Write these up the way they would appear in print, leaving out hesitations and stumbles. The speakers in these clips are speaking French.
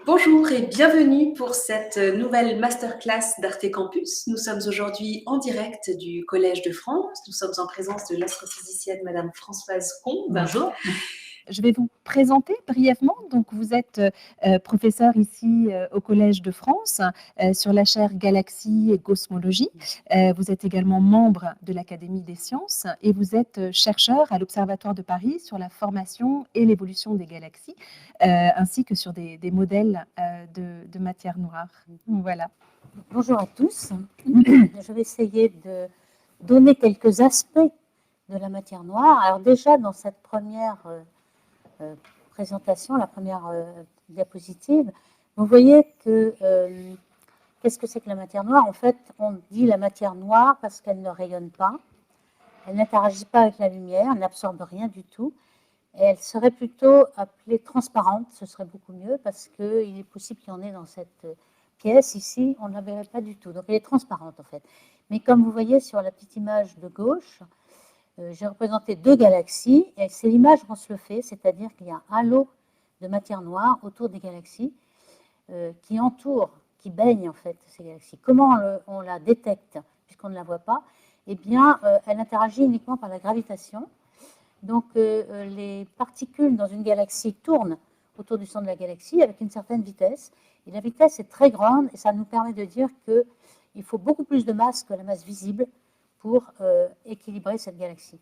Bonjour et bienvenue pour cette nouvelle masterclass d'Arte Campus. Nous sommes aujourd'hui en direct du Collège de France. Nous sommes en présence de l'astrophysicienne Madame Françoise Combe. Bonjour. Je vais vous présenter brièvement. Donc, vous êtes professeur ici au Collège de France sur la chaire Galaxie et Cosmologie. Vous êtes également membre de l'Académie des sciences et vous êtes chercheur à l'Observatoire de Paris sur la formation et l'évolution des galaxies, ainsi que sur des modèles de matière noire. Voilà. Bonjour à tous. Je vais essayer de donner quelques aspects de la matière noire. Alors déjà, dans cette première présentation, la première diapositive, vous voyez que qu'est-ce que c'est que la matière noire? En fait, on dit la matière noire parce qu'elle ne rayonne pas, elle n'interagit pas avec la lumière, elle n'absorbe rien du tout, et elle serait plutôt appelée transparente, ce serait beaucoup mieux, parce qu'il est possible qu'il y en ait dans cette pièce ici, on ne la verrait pas du tout. Donc elle est transparente en fait. Mais comme vous voyez sur la petite image de gauche, j'ai représenté deux galaxies, et c'est l'image qu'on se le fait, c'est-à-dire qu'il y a un halo de matière noire autour des galaxies qui entoure, qui baigne en fait ces galaxies. Comment on la détecte, puisqu'on ne la voit pas? Eh bien, elle interagit uniquement par la gravitation. Donc, les particules dans une galaxie tournent autour du centre de la galaxie avec une certaine vitesse. Et la vitesse est très grande et ça nous permet de dire qu'il faut beaucoup plus de masse que la masse visible pour équilibrer cette galaxie.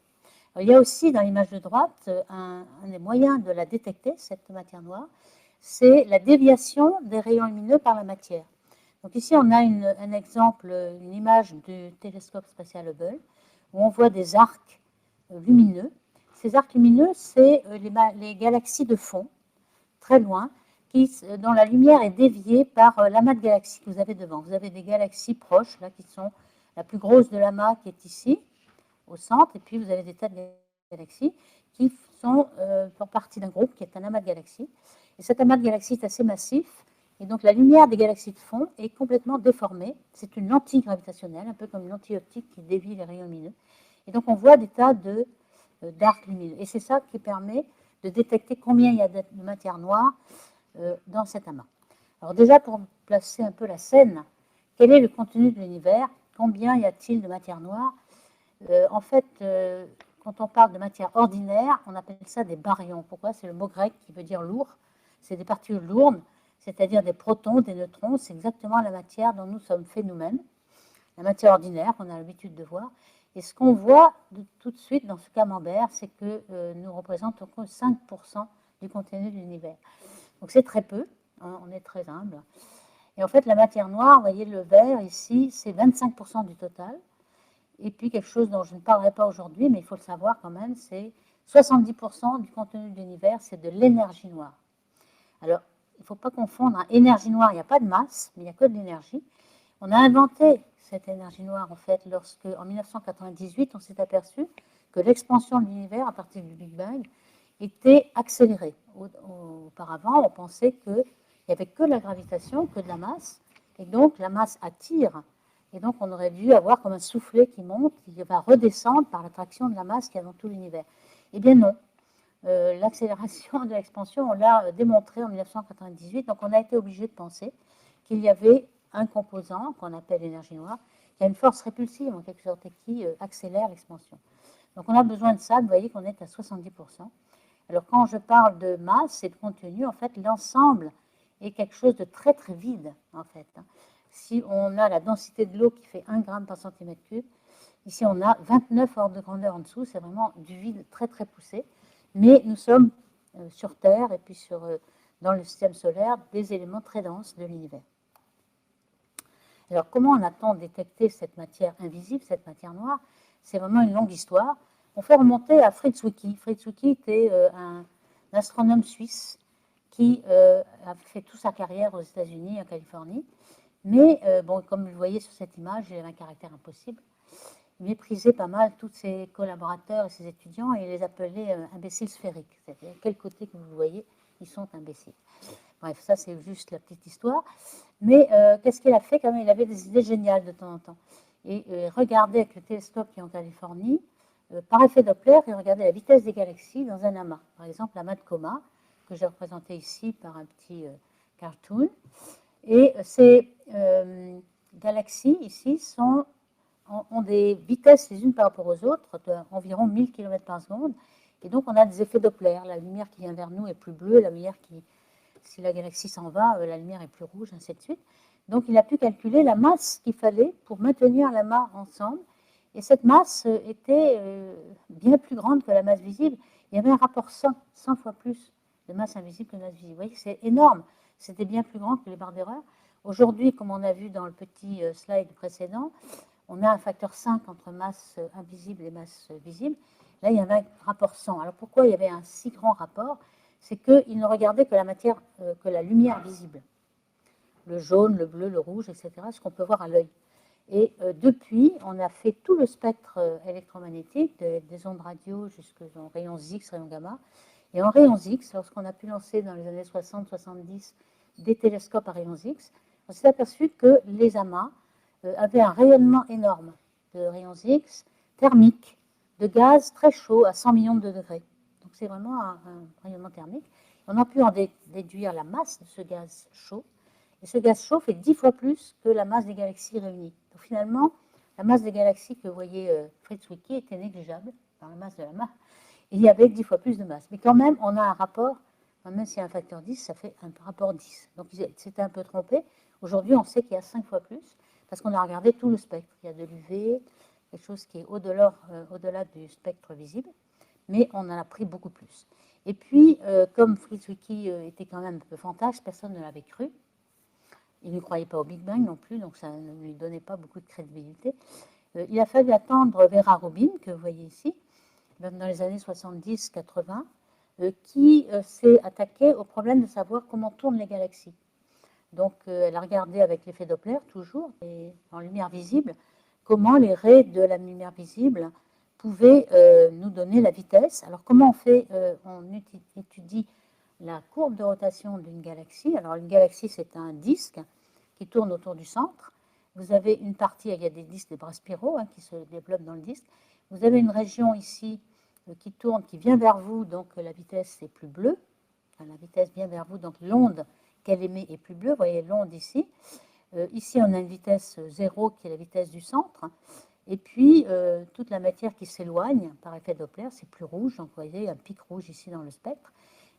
Alors, il y a aussi dans l'image de droite un des moyens de la détecter, cette matière noire, c'est la déviation des rayons lumineux par la matière. Donc ici, on a un exemple, une image du télescope spatial Hubble, où on voit des arcs lumineux. Ces arcs lumineux, c'est les galaxies de fond, très loin, dont la lumière est déviée par l'amas de galaxies que vous avez devant. Vous avez des galaxies proches, là, qui sont la plus grosse de l'amas qui est ici, au centre, et puis vous avez des tas de galaxies qui font partie d'un groupe qui est un amas de galaxies. Et cet amas de galaxies est assez massif, et donc la lumière des galaxies de fond est complètement déformée. C'est une lentille gravitationnelle, un peu comme une lentille optique qui dévie les rayons lumineux. Et donc on voit des tas d'arcs lumineux. Et c'est ça qui permet de détecter combien il y a de matière noire dans cet amas. Alors déjà, pour placer un peu la scène, quel est le contenu de l'univers? Combien y a-t-il de matière noire? En fait, quand on parle de matière ordinaire, on appelle ça des baryons. Pourquoi? C'est le mot grec qui veut dire lourd. C'est des particules lourdes, c'est-à-dire des protons, des neutrons. C'est exactement la matière dont nous sommes faits nous-mêmes. La matière ordinaire qu'on a l'habitude de voir. Et ce qu'on voit tout de suite dans ce camembert, c'est que nous représentons 5% du contenu de l'univers. Donc c'est très peu, hein, on est très humble. Et en fait, la matière noire, vous voyez le vert ici, c'est 25% du total. Et puis quelque chose dont je ne parlerai pas aujourd'hui, mais il faut le savoir quand même, c'est 70% du contenu de l'univers, c'est de l'énergie noire. Alors, il ne faut pas confondre, hein, énergie noire, il n'y a pas de masse, mais il n'y a que de l'énergie. On a inventé cette énergie noire, en fait, lorsque, en 1998, on s'est aperçu que l'expansion de l'univers, à partir du Big Bang, était accélérée. Auparavant, on pensait qu'il n'y avait que la gravitation, que de la masse, et donc la masse attire. Et donc, on aurait dû avoir comme un soufflet qui monte, qui va redescendre par l'attraction de la masse qui est dans tout l'univers. Eh bien non. L'accélération de l'expansion, on l'a démontré en 1998. Donc, on a été obligé de penser qu'il y avait un composant qu'on appelle l'énergie noire, qui a une force répulsive en quelque sorte et qui accélère l'expansion. Donc, on a besoin de ça. Vous voyez qu'on est à 70%. Alors, quand je parle de masse et de contenu, en fait, l'ensemble est quelque chose de très, très vide, en fait. Si on a la densité de l'eau qui fait 1 gramme par centimètre cube, ici on a 29 ordres de grandeur en dessous, c'est vraiment du vide très très poussé. Mais nous sommes sur Terre et puis dans le système solaire des éléments très denses de l'univers. Alors comment on attend détecter cette matière invisible, cette matière noire? C'est vraiment une longue histoire. On fait remonter à Fritz Zwicky. Fritz Zwicky était un astronome suisse qui a fait toute sa carrière aux États-Unis, en Californie. Mais, bon, comme vous le voyez sur cette image, il avait un caractère impossible. Il méprisait pas mal tous ses collaborateurs et ses étudiants et il les appelait imbéciles sphériques. C'est-à-dire, quel côté que vous voyez, ils sont imbéciles. Bref, ça c'est juste la petite histoire. Mais qu'est-ce qu'il a fait quand même? Il avait des idées géniales de temps en temps. Et regardez avec le télescope qui est en Californie, par effet Doppler, il regardait la vitesse des galaxies dans un amas. Par exemple, l'amas de Coma, que j'ai représenté ici par un petit cartoon. Et ces galaxies ici ont des vitesses les unes par rapport aux autres d'environ 1000 km par seconde. Et donc, on a des effets Doppler. La lumière qui vient vers nous est plus bleue, la lumière si la galaxie s'en va, la lumière est plus rouge, ainsi de suite. Donc, il a pu calculer la masse qu'il fallait pour maintenir l'amas ensemble. Et cette masse était bien plus grande que la masse visible. Il y avait un rapport 100 fois plus de masse invisible que de masse visible. Vous voyez, c'est énorme. C'était bien plus grand que les barres d'erreur. Aujourd'hui, comme on a vu dans le petit slide précédent, on a un facteur 5 entre masse invisible et masse visible. Là, il y avait un rapport 100. Alors, pourquoi il y avait un si grand rapport? C'est qu'il ne regardait que la matière, que la lumière visible. Le jaune, le bleu, le rouge, etc., ce qu'on peut voir à l'œil. Et depuis, on a fait tout le spectre électromagnétique, des ondes radio jusqu'aux rayons X, rayons gamma. Et en rayons X, lorsqu'on a pu lancer dans les années 60-70 des télescopes à rayons X, on s'est aperçu que les amas avaient un rayonnement énorme de rayons X thermiques, de gaz très chaud à 100 millions de degrés. Donc c'est vraiment un rayonnement thermique. On a pu en déduire la masse de ce gaz chaud. Et ce gaz chaud fait 10 fois plus que la masse des galaxies réunies. Donc finalement, la masse des galaxies que vous voyez Fritz Zwicky était négligeable dans la masse de la masse. Et il y avait 10 fois plus de masse. Mais quand même, on a un rapport, même s'il y a un facteur 10, ça fait un rapport 10. Donc ils s'étaient un peu trompés. Aujourd'hui, on sait qu'il y a 5 fois plus, parce qu'on a regardé tout le spectre. Il y a de l'UV, quelque chose qui est au-delà du spectre visible, mais on en a pris beaucoup plus. Et puis, comme Fritz Zwicky était quand même un peu fantasque, personne ne l'avait cru. Il ne croyait pas au Big Bang non plus, donc ça ne lui donnait pas beaucoup de crédibilité. Il a fallu attendre Vera Rubin, que vous voyez ici, dans les années 70-80, qui s'est attaquée au problème de savoir comment tournent les galaxies. Donc, elle a regardé avec l'effet Doppler, toujours, et en lumière visible, comment les raies de la lumière visible pouvaient nous donner la vitesse. Alors, comment on fait? On étudie la courbe de rotation d'une galaxie. Alors, une galaxie, c'est un disque qui tourne autour du centre. Vous avez une partie, il y a des disques, des bras spiraux qui se développent dans le disque. Vous avez une région ici qui tourne, qui vient vers vous, donc la vitesse est plus bleue. Enfin, la vitesse vient vers vous, donc l'onde qu'elle émet est plus bleue. Vous voyez l'onde ici. Ici, on a une vitesse 0 qui est la vitesse du centre. Et puis, toute la matière qui s'éloigne par effet Doppler, c'est plus rouge. Donc, vous voyez un pic rouge ici dans le spectre.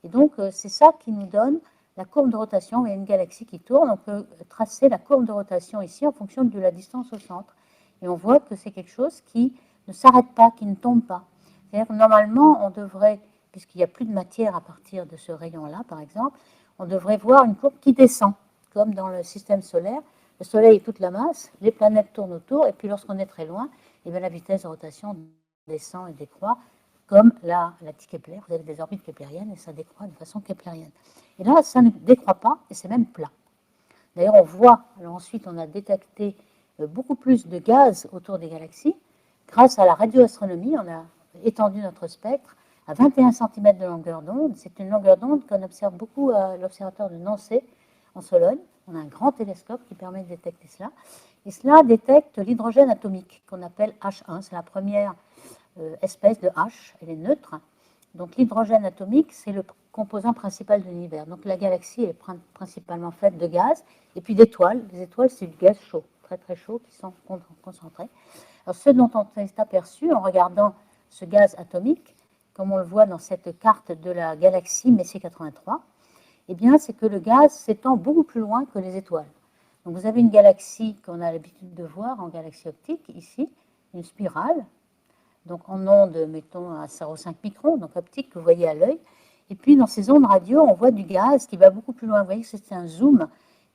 Et donc, c'est ça qui nous donne la courbe de rotation. Il y a une galaxie qui tourne. On peut tracer la courbe de rotation ici en fonction de la distance au centre. Et on voit que c'est quelque chose qui ne s'arrête pas, qui ne tombe pas. C'est-à-dire que normalement, on devrait, puisqu'il n'y a plus de matière à partir de ce rayon-là, par exemple, on devrait voir une courbe qui descend, comme dans le système solaire. Le Soleil est toute la masse, les planètes tournent autour, et puis lorsqu'on est très loin, eh bien, la vitesse de rotation descend et décroît, comme la Kepler. Vous avez des orbites keplériennes, et ça décroît de façon keplérienne. Et là, ça ne décroît pas, et c'est même plat. D'ailleurs, on voit, alors ensuite, on a détecté beaucoup plus de gaz autour des galaxies. Grâce à la radioastronomie, on a étendu notre spectre à 21 cm de longueur d'onde. C'est une longueur d'onde qu'on observe beaucoup à l'observatoire de Nancy, en Sologne. On a un grand télescope qui permet de détecter cela. Et cela détecte l'hydrogène atomique, qu'on appelle H1. C'est la première espèce de H, elle est neutre. Donc l'hydrogène atomique, c'est le composant principal de l'univers. Donc la galaxie est principalement faite de gaz et puis d'étoiles. Les étoiles, c'est du gaz chaud, très très chaud, qui sont concentrés. Alors ce dont on s'est aperçu en regardant ce gaz atomique, comme on le voit dans cette carte de la galaxie Messier 83, eh bien, c'est que le gaz s'étend beaucoup plus loin que les étoiles. Donc vous avez une galaxie qu'on a l'habitude de voir en galaxie optique, ici, une spirale, donc en ondes, mettons, à 0,5 microns, donc optique, que vous voyez à l'œil. Et puis dans ces ondes radio, on voit du gaz qui va beaucoup plus loin. Vous voyez que c'est un zoom.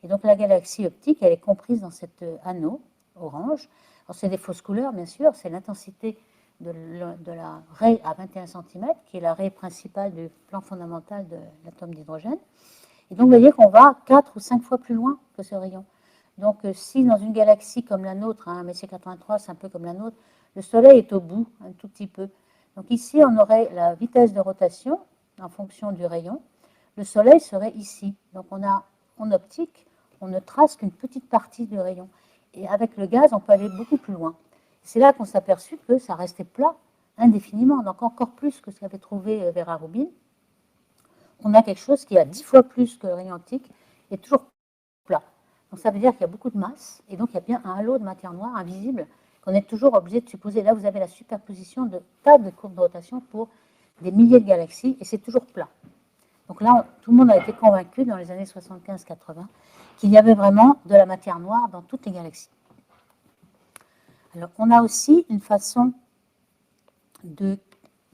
Et donc la galaxie optique, elle est comprise dans cet anneau orange. Alors c'est des fausses couleurs, bien sûr, c'est l'intensité de la raie à 21 cm, qui est la raie principale du plan fondamental de l'atome d'hydrogène. Et donc vous voyez qu'on va 4 ou 5 fois plus loin que ce rayon. Donc si dans une galaxie comme la nôtre, Messier 83, c'est un peu comme la nôtre, le Soleil est au bout, un tout petit peu. Donc ici, on aurait la vitesse de rotation en fonction du rayon. Le Soleil serait ici. Donc en optique, on ne trace qu'une petite partie du rayon. Et avec le gaz, on peut aller beaucoup plus loin. C'est là qu'on s'est aperçu que ça restait plat indéfiniment, donc encore plus que ce qu'avait trouvé Vera Rubin. On a quelque chose qui a 10 fois plus que le rayon optique, est toujours plat. Donc ça veut dire qu'il y a beaucoup de masse, et donc il y a bien un halo de matière noire invisible qu'on est toujours obligé de supposer. Là, vous avez la superposition de tas de courbes de rotation pour des milliers de galaxies, et c'est toujours plat. Donc là, tout le monde a été convaincu dans les années 75-80 qu'il y avait vraiment de la matière noire dans toutes les galaxies. Alors, on a aussi une façon de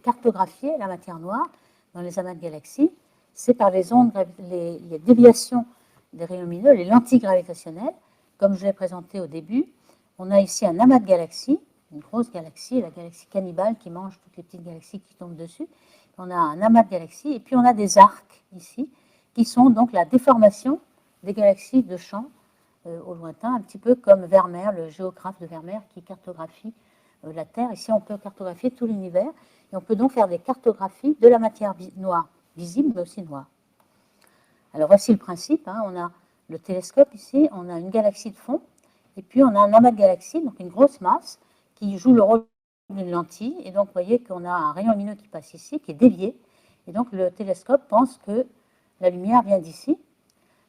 cartographier la matière noire dans les amas de galaxies, c'est par les ondes, les déviations des rayons lumineux, les lentilles gravitationnelles. Comme je l'ai présenté au début, on a ici un amas de galaxies, une grosse galaxie, la galaxie cannibale qui mange toutes les petites galaxies qui tombent dessus. On a un amas de galaxies, et puis on a des arcs ici, qui sont donc la déformation des galaxies de champ au lointain, un petit peu comme Vermeer, le géographe de Vermeer, qui cartographie la Terre. Ici, on peut cartographier tout l'univers, et on peut donc faire des cartographies de la matière noire, visible, mais aussi noire. Alors, voici le principe. On a le télescope ici, on a une galaxie de fond, et puis on a un amas de galaxies, donc une grosse masse, qui joue le rôle d'une lentille. Et donc, vous voyez qu'on a un rayon lumineux qui passe ici, qui est dévié. Et donc, le télescope pense que la lumière vient d'ici.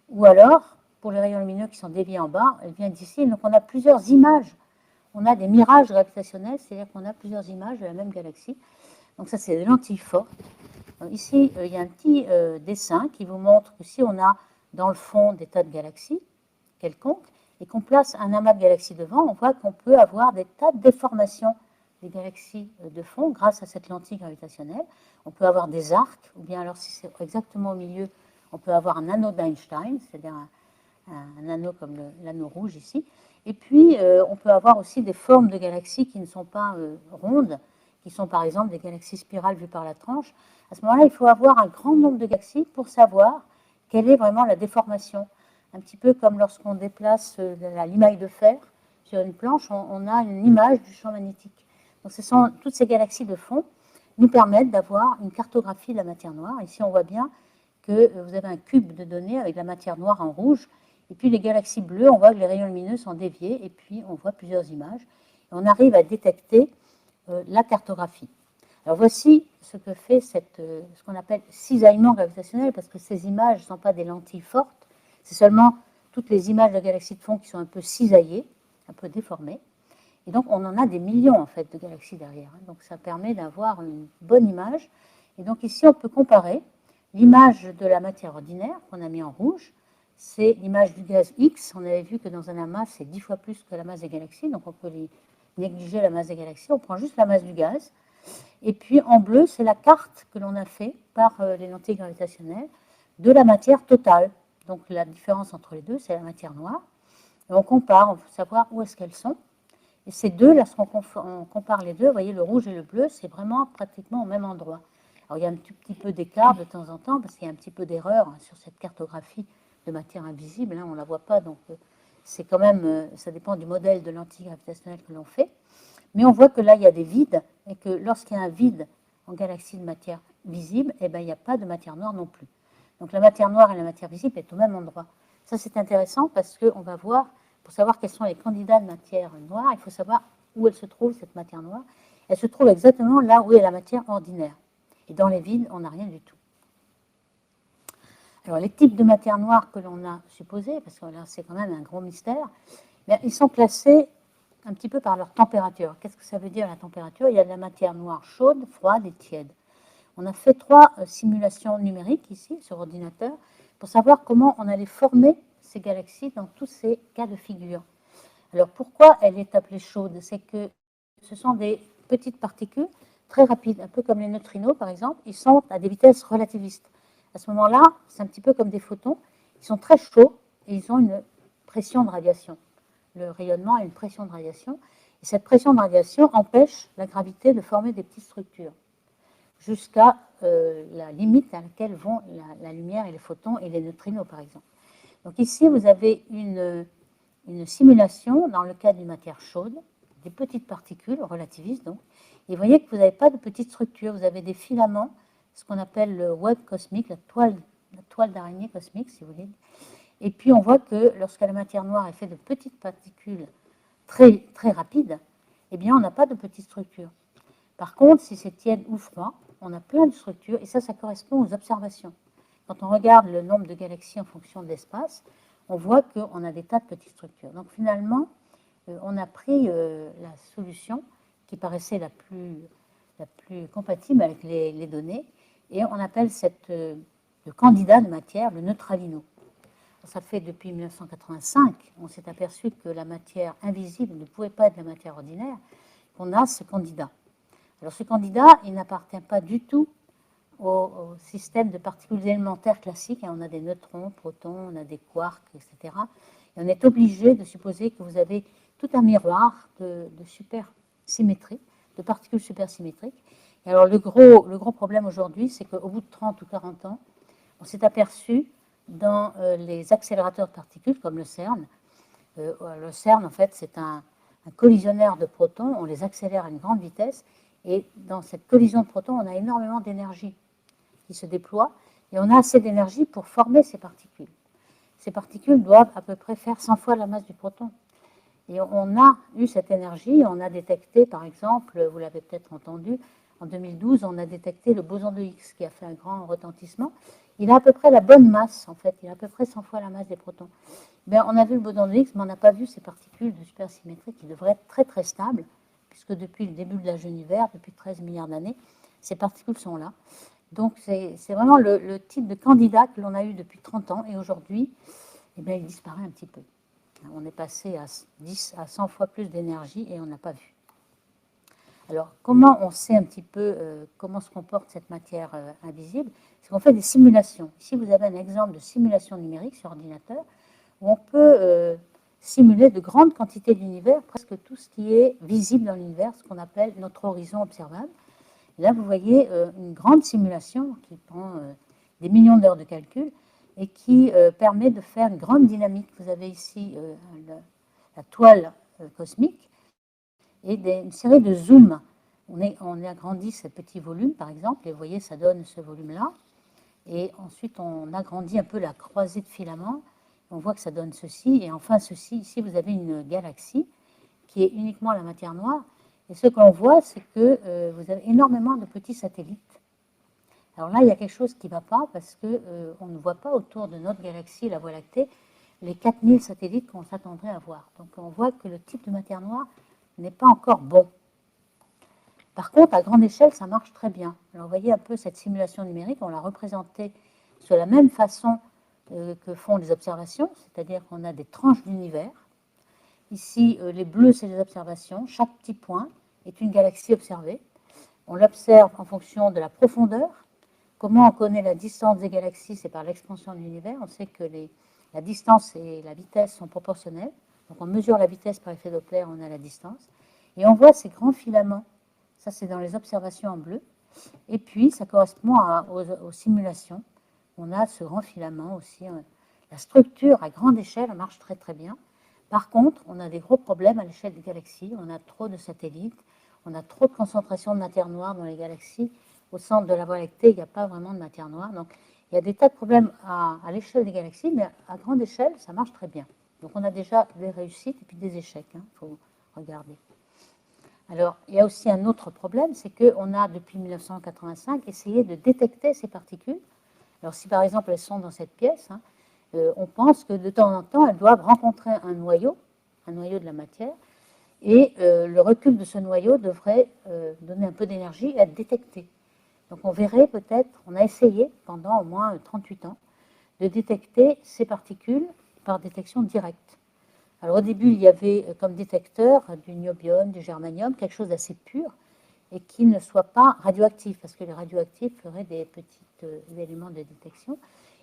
Ou alors, pour les rayons lumineux qui sont déviés en bas, elle vient d'ici. Donc, on a plusieurs images. On a des mirages gravitationnels, c'est-à-dire qu'on a plusieurs images de la même galaxie. Donc, ça, c'est des lentilles fortes. Donc, ici, il y a un petit dessin qui vous montre que si on a dans le fond des tas de galaxies quelconques, et qu'on place un amas de galaxies devant, on voit qu'on peut avoir des tas de déformations des galaxies de fond grâce à cette lentille gravitationnelle. On peut avoir des arcs, ou bien alors si c'est exactement au milieu, on peut avoir un anneau d'Einstein, c'est-à-dire un anneau comme l'anneau rouge ici. Et puis, on peut avoir aussi des formes de galaxies qui ne sont pas rondes, qui sont par exemple des galaxies spirales vues par la tranche. À ce moment-là, il faut avoir un grand nombre de galaxies pour savoir quelle est vraiment la déformation. Un petit peu comme lorsqu'on déplace la limaille de fer sur une planche, on a une image du champ magnétique. Donc, toutes ces galaxies de fond nous permettent d'avoir une cartographie de la matière noire. Ici, on voit bien que vous avez un cube de données avec la matière noire en rouge. Et puis, les galaxies bleues, on voit que les rayons lumineux sont déviés. Et puis, on voit plusieurs images. Et on arrive à détecter la cartographie. Alors, voici ce que fait ce qu'on appelle cisaillement gravitationnel, parce que ces images ne sont pas des lentilles fortes. C'est seulement toutes les images de galaxies de fond qui sont un peu cisaillées, un peu déformées. Et donc, on en a des millions, en fait, de galaxies derrière. Donc, ça permet d'avoir une bonne image. Et donc, ici, on peut comparer l'image de la matière ordinaire qu'on a mis en rouge. C'est l'image du gaz X. On avait vu que dans un amas, c'est 10 fois plus que la masse des galaxies. Donc, on peut négliger la masse des galaxies. On prend juste la masse du gaz. Et puis, en bleu, c'est la carte que l'on a fait par les lentilles gravitationnelles de la matière totale. Donc, la différence entre les deux, c'est la matière noire. Et on compare, on veut savoir où est-ce qu'elles sont. Et ces deux, lorsqu'on compare les deux, vous voyez, le rouge et le bleu, c'est vraiment pratiquement au même endroit. Alors, il y a un petit peu d'écart de temps en temps, parce qu'il y a un petit peu d'erreur sur cette cartographie de matière invisible. On ne la voit pas, donc c'est quand même, ça dépend du modèle de lentille gravitationnelle que l'on fait. Mais on voit que là, il y a des vides, et que lorsqu'il y a un vide en galaxie de matière visible, eh bien, il n'y a pas de matière noire non plus. Donc, la matière noire et la matière visible est au même endroit. Ça, c'est intéressant parce qu'on va voir, pour savoir quels sont les candidats de matière noire, il faut savoir où elle se trouve, cette matière noire. Elle se trouve exactement là où est la matière ordinaire. Et dans les vides, on n'a rien du tout. Alors, les types de matière noire que l'on a supposés, parce que là, c'est quand même un gros mystère, ils sont classés un petit peu par leur température. Qu'est-ce que ça veut dire, la température? Il y a de la matière noire chaude, froide et tiède. On a fait 3 simulations numériques ici, sur ordinateur, pour savoir comment on allait former ces galaxies dans tous ces cas de figure. Alors, pourquoi elle est appelée chaude? C'est que ce sont des petites particules très rapides, un peu comme les neutrinos, par exemple. Ils sont à des vitesses relativistes. À ce moment-là, c'est un petit peu comme des photons. Ils sont très chauds et ils ont une pression de radiation. Le rayonnement a une pression de radiation. Et cette pression de radiation empêche la gravité de former des petites structures jusqu'à la limite à laquelle vont la lumière et les photons et les neutrinos, par exemple. Donc ici, vous avez une simulation dans le cas d'une matière chaude, des petites particules relativistes, donc. Et vous voyez que vous n'avez pas de petites structures, vous avez des filaments, ce qu'on appelle le web cosmique, la toile d'araignée cosmique, si vous voulez. Et puis on voit que lorsque la matière noire est faite de petites particules très, très rapides, eh bien on n'a pas de petites structures. Par contre, si c'est tiède ou froid, on a plein de structures, et ça correspond aux observations. quand on regarde le nombre de galaxies en fonction de l'espace, on voit qu'on a des tas de petites structures. Donc finalement, on a pris la solution qui paraissait la plus compatible avec les données, et on appelle le candidat de matière le neutralino. Ça fait depuis 1985, on s'est aperçu que la matière invisible ne pouvait pas être la matière ordinaire, qu'on a ce candidat. Alors ce candidat, il n'appartient pas du tout au système de particules élémentaires classiques. On a des neutrons, protons, on a des quarks, etc. Et on est obligé de supposer que vous avez tout un miroir de supersymétrie, de particules supersymétriques. Et alors le gros problème aujourd'hui, c'est qu'au bout de 30 ou 40 ans, on s'est aperçu dans les accélérateurs de particules comme le CERN. Le CERN, en fait, c'est un collisionnaire de protons. On les accélère à une grande vitesse. Et dans cette collision de protons, on a énormément d'énergie qui se déploie. Et on a assez d'énergie pour former ces particules. Ces particules doivent à peu près faire 100 fois la masse du proton. Et on a eu cette énergie. On a détecté, par exemple, vous l'avez peut-être entendu, en 2012, on a détecté le boson de Higgs qui a fait un grand retentissement. Il a à peu près la bonne masse, en fait. Il a à peu près 100 fois la masse des protons. Bien, on a vu le boson de Higgs, mais on n'a pas vu ces particules de supersymétrie qui devraient être très, très stables, puisque depuis le début de l'âge de l'univers, depuis 13 milliards d'années, ces particules sont là. Donc, c'est vraiment le type de candidat que l'on a eu depuis 30 ans, et aujourd'hui, eh bien, il disparaît un petit peu. On est passé à 10 à 100 fois plus d'énergie et on n'a pas vu. Alors, comment on sait un petit peu comment se comporte cette matière invisible? C'est qu'on fait des simulations. Ici, vous avez un exemple de simulation numérique sur ordinateur où on peut simuler de grandes quantités d'univers, presque tout ce qui est visible dans l'univers, ce qu'on appelle notre horizon observable. Et là, vous voyez une grande simulation qui prend des millions d'heures de calcul et qui permet de faire une grande dynamique. Vous avez ici la toile cosmique et une série de zooms. On agrandit ce petit volume, par exemple, et vous voyez, ça donne ce volume-là. Et ensuite, on agrandit un peu la croisée de filaments. On voit que ça donne ceci. Et enfin, ceci, ici, vous avez une galaxie qui est uniquement la matière noire. Et ce qu'on voit, c'est que vous avez énormément de petits satellites. Alors là, il y a quelque chose qui ne va pas parce qu'on ne voit pas autour de notre galaxie, la Voie lactée, les 4000 satellites qu'on s'attendrait à voir. Donc on voit que le type de matière noire n'est pas encore bon. Par contre, à grande échelle, ça marche très bien. Alors vous voyez un peu cette simulation numérique, on l'a représentée sur la même façon que font les observations, c'est-à-dire qu'on a des tranches d'univers. Ici, les bleus, c'est les observations. Chaque petit point est une galaxie observée. On l'observe en fonction de la profondeur. Comment on connaît la distance des galaxies? C'est par l'expansion de l'univers. On sait que la distance et la vitesse sont proportionnelles. Donc on mesure la vitesse par effet Doppler, on a la distance. Et on voit ces grands filaments. Ça, c'est dans les observations en bleu. Et puis, ça correspond aux simulations. On a ce grand filament aussi. La structure à grande échelle marche très très bien. Par contre, on a des gros problèmes à l'échelle des galaxies. On a trop de satellites. On a trop de concentration de matière noire dans les galaxies. Au centre de la Voie lactée, il n'y a pas vraiment de matière noire. Donc, il y a des tas de problèmes à l'échelle des galaxies, mais à grande échelle, ça marche très bien. Donc, on a déjà des réussites et puis des échecs. Il faut regarder. Alors, il y a aussi un autre problème, c'est qu'on a, depuis 1985, essayé de détecter ces particules. Alors, si par exemple elles sont dans cette pièce, on pense que de temps en temps, elles doivent rencontrer un noyau de la matière, et le recul de ce noyau devrait donner un peu d'énergie et être détecté. Donc, on verrait peut-être, on a essayé pendant au moins 38 ans, de détecter ces particules par détection directe. Alors au début, il y avait comme détecteur du niobium, du germanium, quelque chose d'assez pur et qui ne soit pas radioactif, parce que les radioactifs feraient des petits éléments de détection.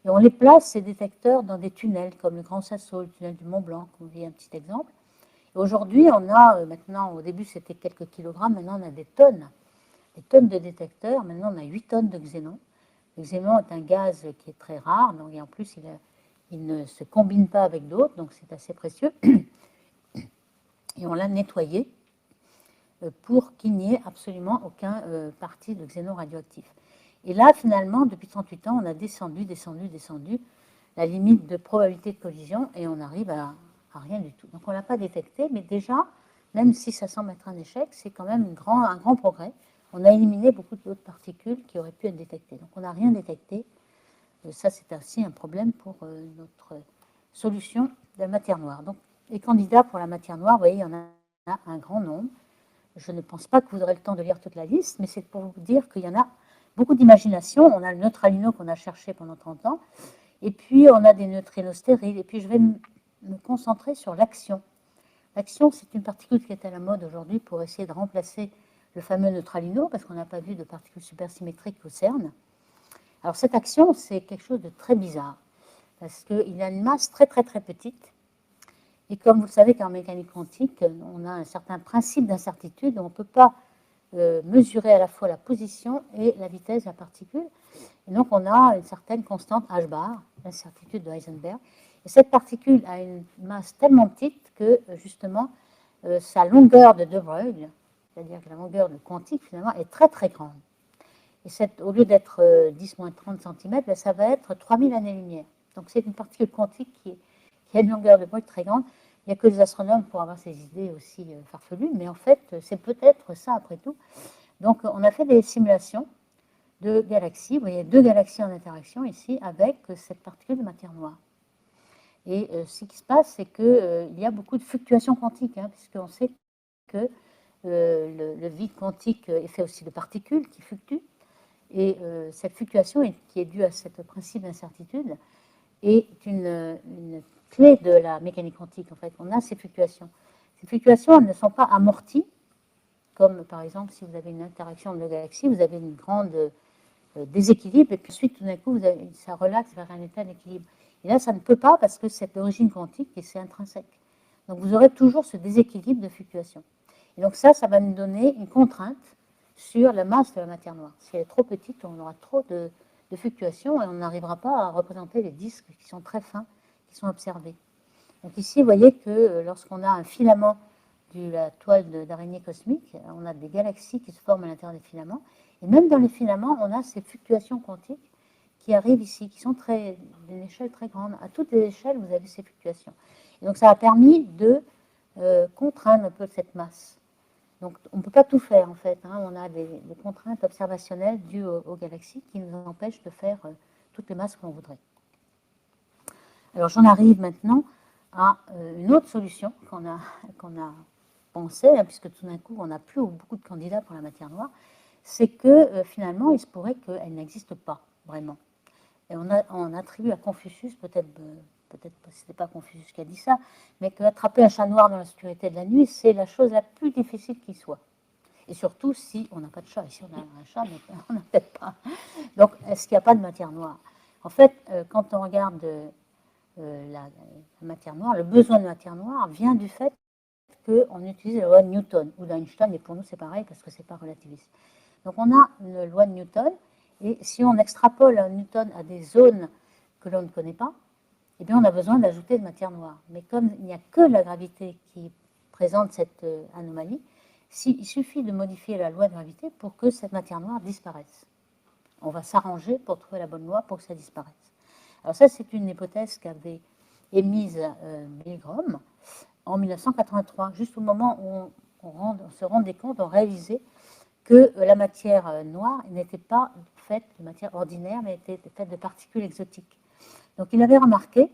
Et on les place, ces détecteurs, dans des tunnels, comme le Grand Sasso, le tunnel du Mont Blanc, vous voyez un petit exemple. Et aujourd'hui, on a maintenant, au début c'était quelques kilogrammes, maintenant on a des tonnes de détecteurs. Maintenant on a 8 tonnes de xénon. Le xénon est un gaz qui est très rare, donc, et en plus il ne se combine pas avec d'autres, donc c'est assez précieux. Et on l'a nettoyé pour qu'il n'y ait absolument aucun parti de xénon radioactif. Et là, finalement, depuis 38 ans, on a descendu la limite de probabilité de collision et on arrive à rien du tout. Donc on ne l'a pas détecté, mais déjà, même si ça semble être un échec, c'est quand même un grand progrès. On a éliminé beaucoup d'autres particules qui auraient pu être détectées. Donc on n'a rien détecté ça, c'est aussi un problème pour notre solution de la matière noire. Donc, les candidats pour la matière noire, vous voyez, il y en a un grand nombre. Je ne pense pas que vous aurez le temps de lire toute la liste, mais c'est pour vous dire qu'il y en a beaucoup d'imagination. On a le neutralino qu'on a cherché pendant 30 ans, et puis on a des neutrinos stériles, et puis je vais me concentrer sur l'action. L'action, c'est une particule qui est à la mode aujourd'hui pour essayer de remplacer le fameux neutralino, parce qu'on n'a pas vu de particules supersymétriques au CERN. Alors cette action, c'est quelque chose de très bizarre, parce qu'il a une masse très très très petite, et comme vous le savez qu'en mécanique quantique, on a un certain principe d'incertitude, on ne peut pas mesurer à la fois la position et la vitesse de la particule, et donc on a une certaine constante h bar, l'incertitude de Heisenberg, et cette particule a une masse tellement petite que justement sa longueur de De Broglie, c'est-à-dire que la longueur de quantique finalement est très très grande. Et au lieu d'être 10-30 cm, ben, ça va être 3000 années-lumière. Donc c'est une particule quantique qui a une longueur de Broglie très grande. Il n'y a que les astronomes pour avoir ces idées aussi farfelues, mais en fait, c'est peut-être ça après tout. Donc on a fait des simulations de galaxies. Vous voyez 2 galaxies en interaction ici avec cette particule de matière noire. Et ce qui se passe, c'est qu'il y a beaucoup de fluctuations quantiques, hein, puisqu'on sait que le vide quantique est fait aussi de particules qui fluctuent. Et cette fluctuation qui est due à ce principe d'incertitude est une clé de la mécanique quantique. En fait, on a ces fluctuations. Ces fluctuations, elles ne sont pas amorties, comme par exemple si vous avez une interaction de galaxies, vous avez une grande déséquilibre, et puis ensuite, tout d'un coup, ça relaxe vers un état d'équilibre. Et là, ça ne peut pas parce que c'est l'origine quantique et c'est intrinsèque. Donc, vous aurez toujours ce déséquilibre de fluctuation. Et donc ça va nous donner une contrainte sur la masse de la matière noire. Si elle est trop petite, on aura trop de fluctuations et on n'arrivera pas à représenter les disques qui sont très fins, qui sont observés. Donc ici, vous voyez que lorsqu'on a un filament de la toile d'araignée cosmique, on a des galaxies qui se forment à l'intérieur des filaments. Et même dans les filaments, on a ces fluctuations quantiques qui arrivent ici, qui sont d'une échelle très grande. À toutes les échelles, vous avez ces fluctuations. Et donc ça a permis de contraindre un peu cette masse. Donc on ne peut pas tout faire en fait. Hein. On a des contraintes observationnelles dues aux galaxies qui nous empêchent de faire toutes les masses qu'on voudrait. Alors j'en arrive maintenant à une autre solution qu'on a pensée, hein, puisque tout d'un coup on n'a plus beaucoup de candidats pour la matière noire, c'est que finalement il se pourrait qu'elle n'existe pas vraiment. Et on attribue à Confucius, peut-être que ce n'était pas Confucius qui a dit ça, mais qu'attraper un chat noir dans l'obscurité de la nuit, c'est la chose la plus difficile qui soit. Et surtout si on n'a pas de chat. Ici, on a un chat, mais on n'a peut-être pas. Donc, est-ce qu'il n'y a pas de matière noire? En fait, quand on regarde la matière noire, le besoin de matière noire vient du fait qu'on utilise la loi de Newton, ou d'Einstein, et pour nous, c'est pareil, parce que ce n'est pas relativiste. Donc, on a une loi de Newton, et si on extrapole Newton à des zones que l'on ne connaît pas, eh bien, on a besoin d'ajouter de matière noire. Mais comme il n'y a que la gravité qui présente cette anomalie, il suffit de modifier la loi de gravité pour que cette matière noire disparaisse. On va s'arranger pour trouver la bonne loi pour que ça disparaisse. Alors ça, c'est une hypothèse qu'avait émise Milgrom en 1983, juste au moment où on se rendait compte, on réalisait que la matière noire n'était pas faite de matière ordinaire, mais était faite de particules exotiques. Donc il avait remarqué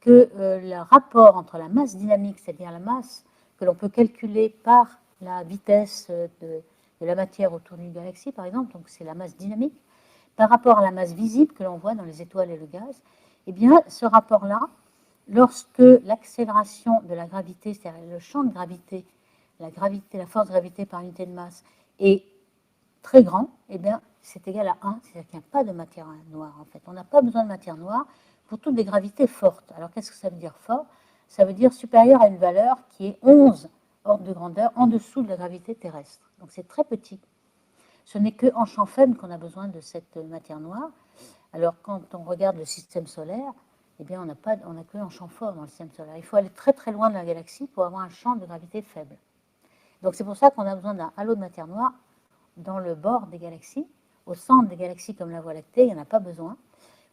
que le rapport entre la masse dynamique, c'est-à-dire la masse que l'on peut calculer par la vitesse de la matière autour d'une galaxie, par exemple, donc c'est la masse dynamique, par rapport à la masse visible que l'on voit dans les étoiles et le gaz, eh bien ce rapport-là, lorsque l'accélération de la gravité, c'est-à-dire le champ de gravité, la force de gravité par unité de masse, est très grand, eh bien c'est égal à 1, c'est-à-dire qu'il n'y a pas de matière noire en fait. On n'a pas besoin de matière noire pour toutes les gravités fortes. Alors qu'est-ce que ça veut dire fort? Ça veut dire supérieur à une valeur qui est 11 ordres de grandeur en dessous de la gravité terrestre. Donc c'est très petit. Ce n'est qu'en champ faible qu'on a besoin de cette matière noire. Alors quand on regarde le système solaire, eh bien on n'a que un champ fort dans le système solaire. Il faut aller très très loin de la galaxie pour avoir un champ de gravité faible. Donc c'est pour ça qu'on a besoin d'un halo de matière noire dans le bord des galaxies. Au centre des galaxies comme la Voie lactée, il n'y en a pas besoin.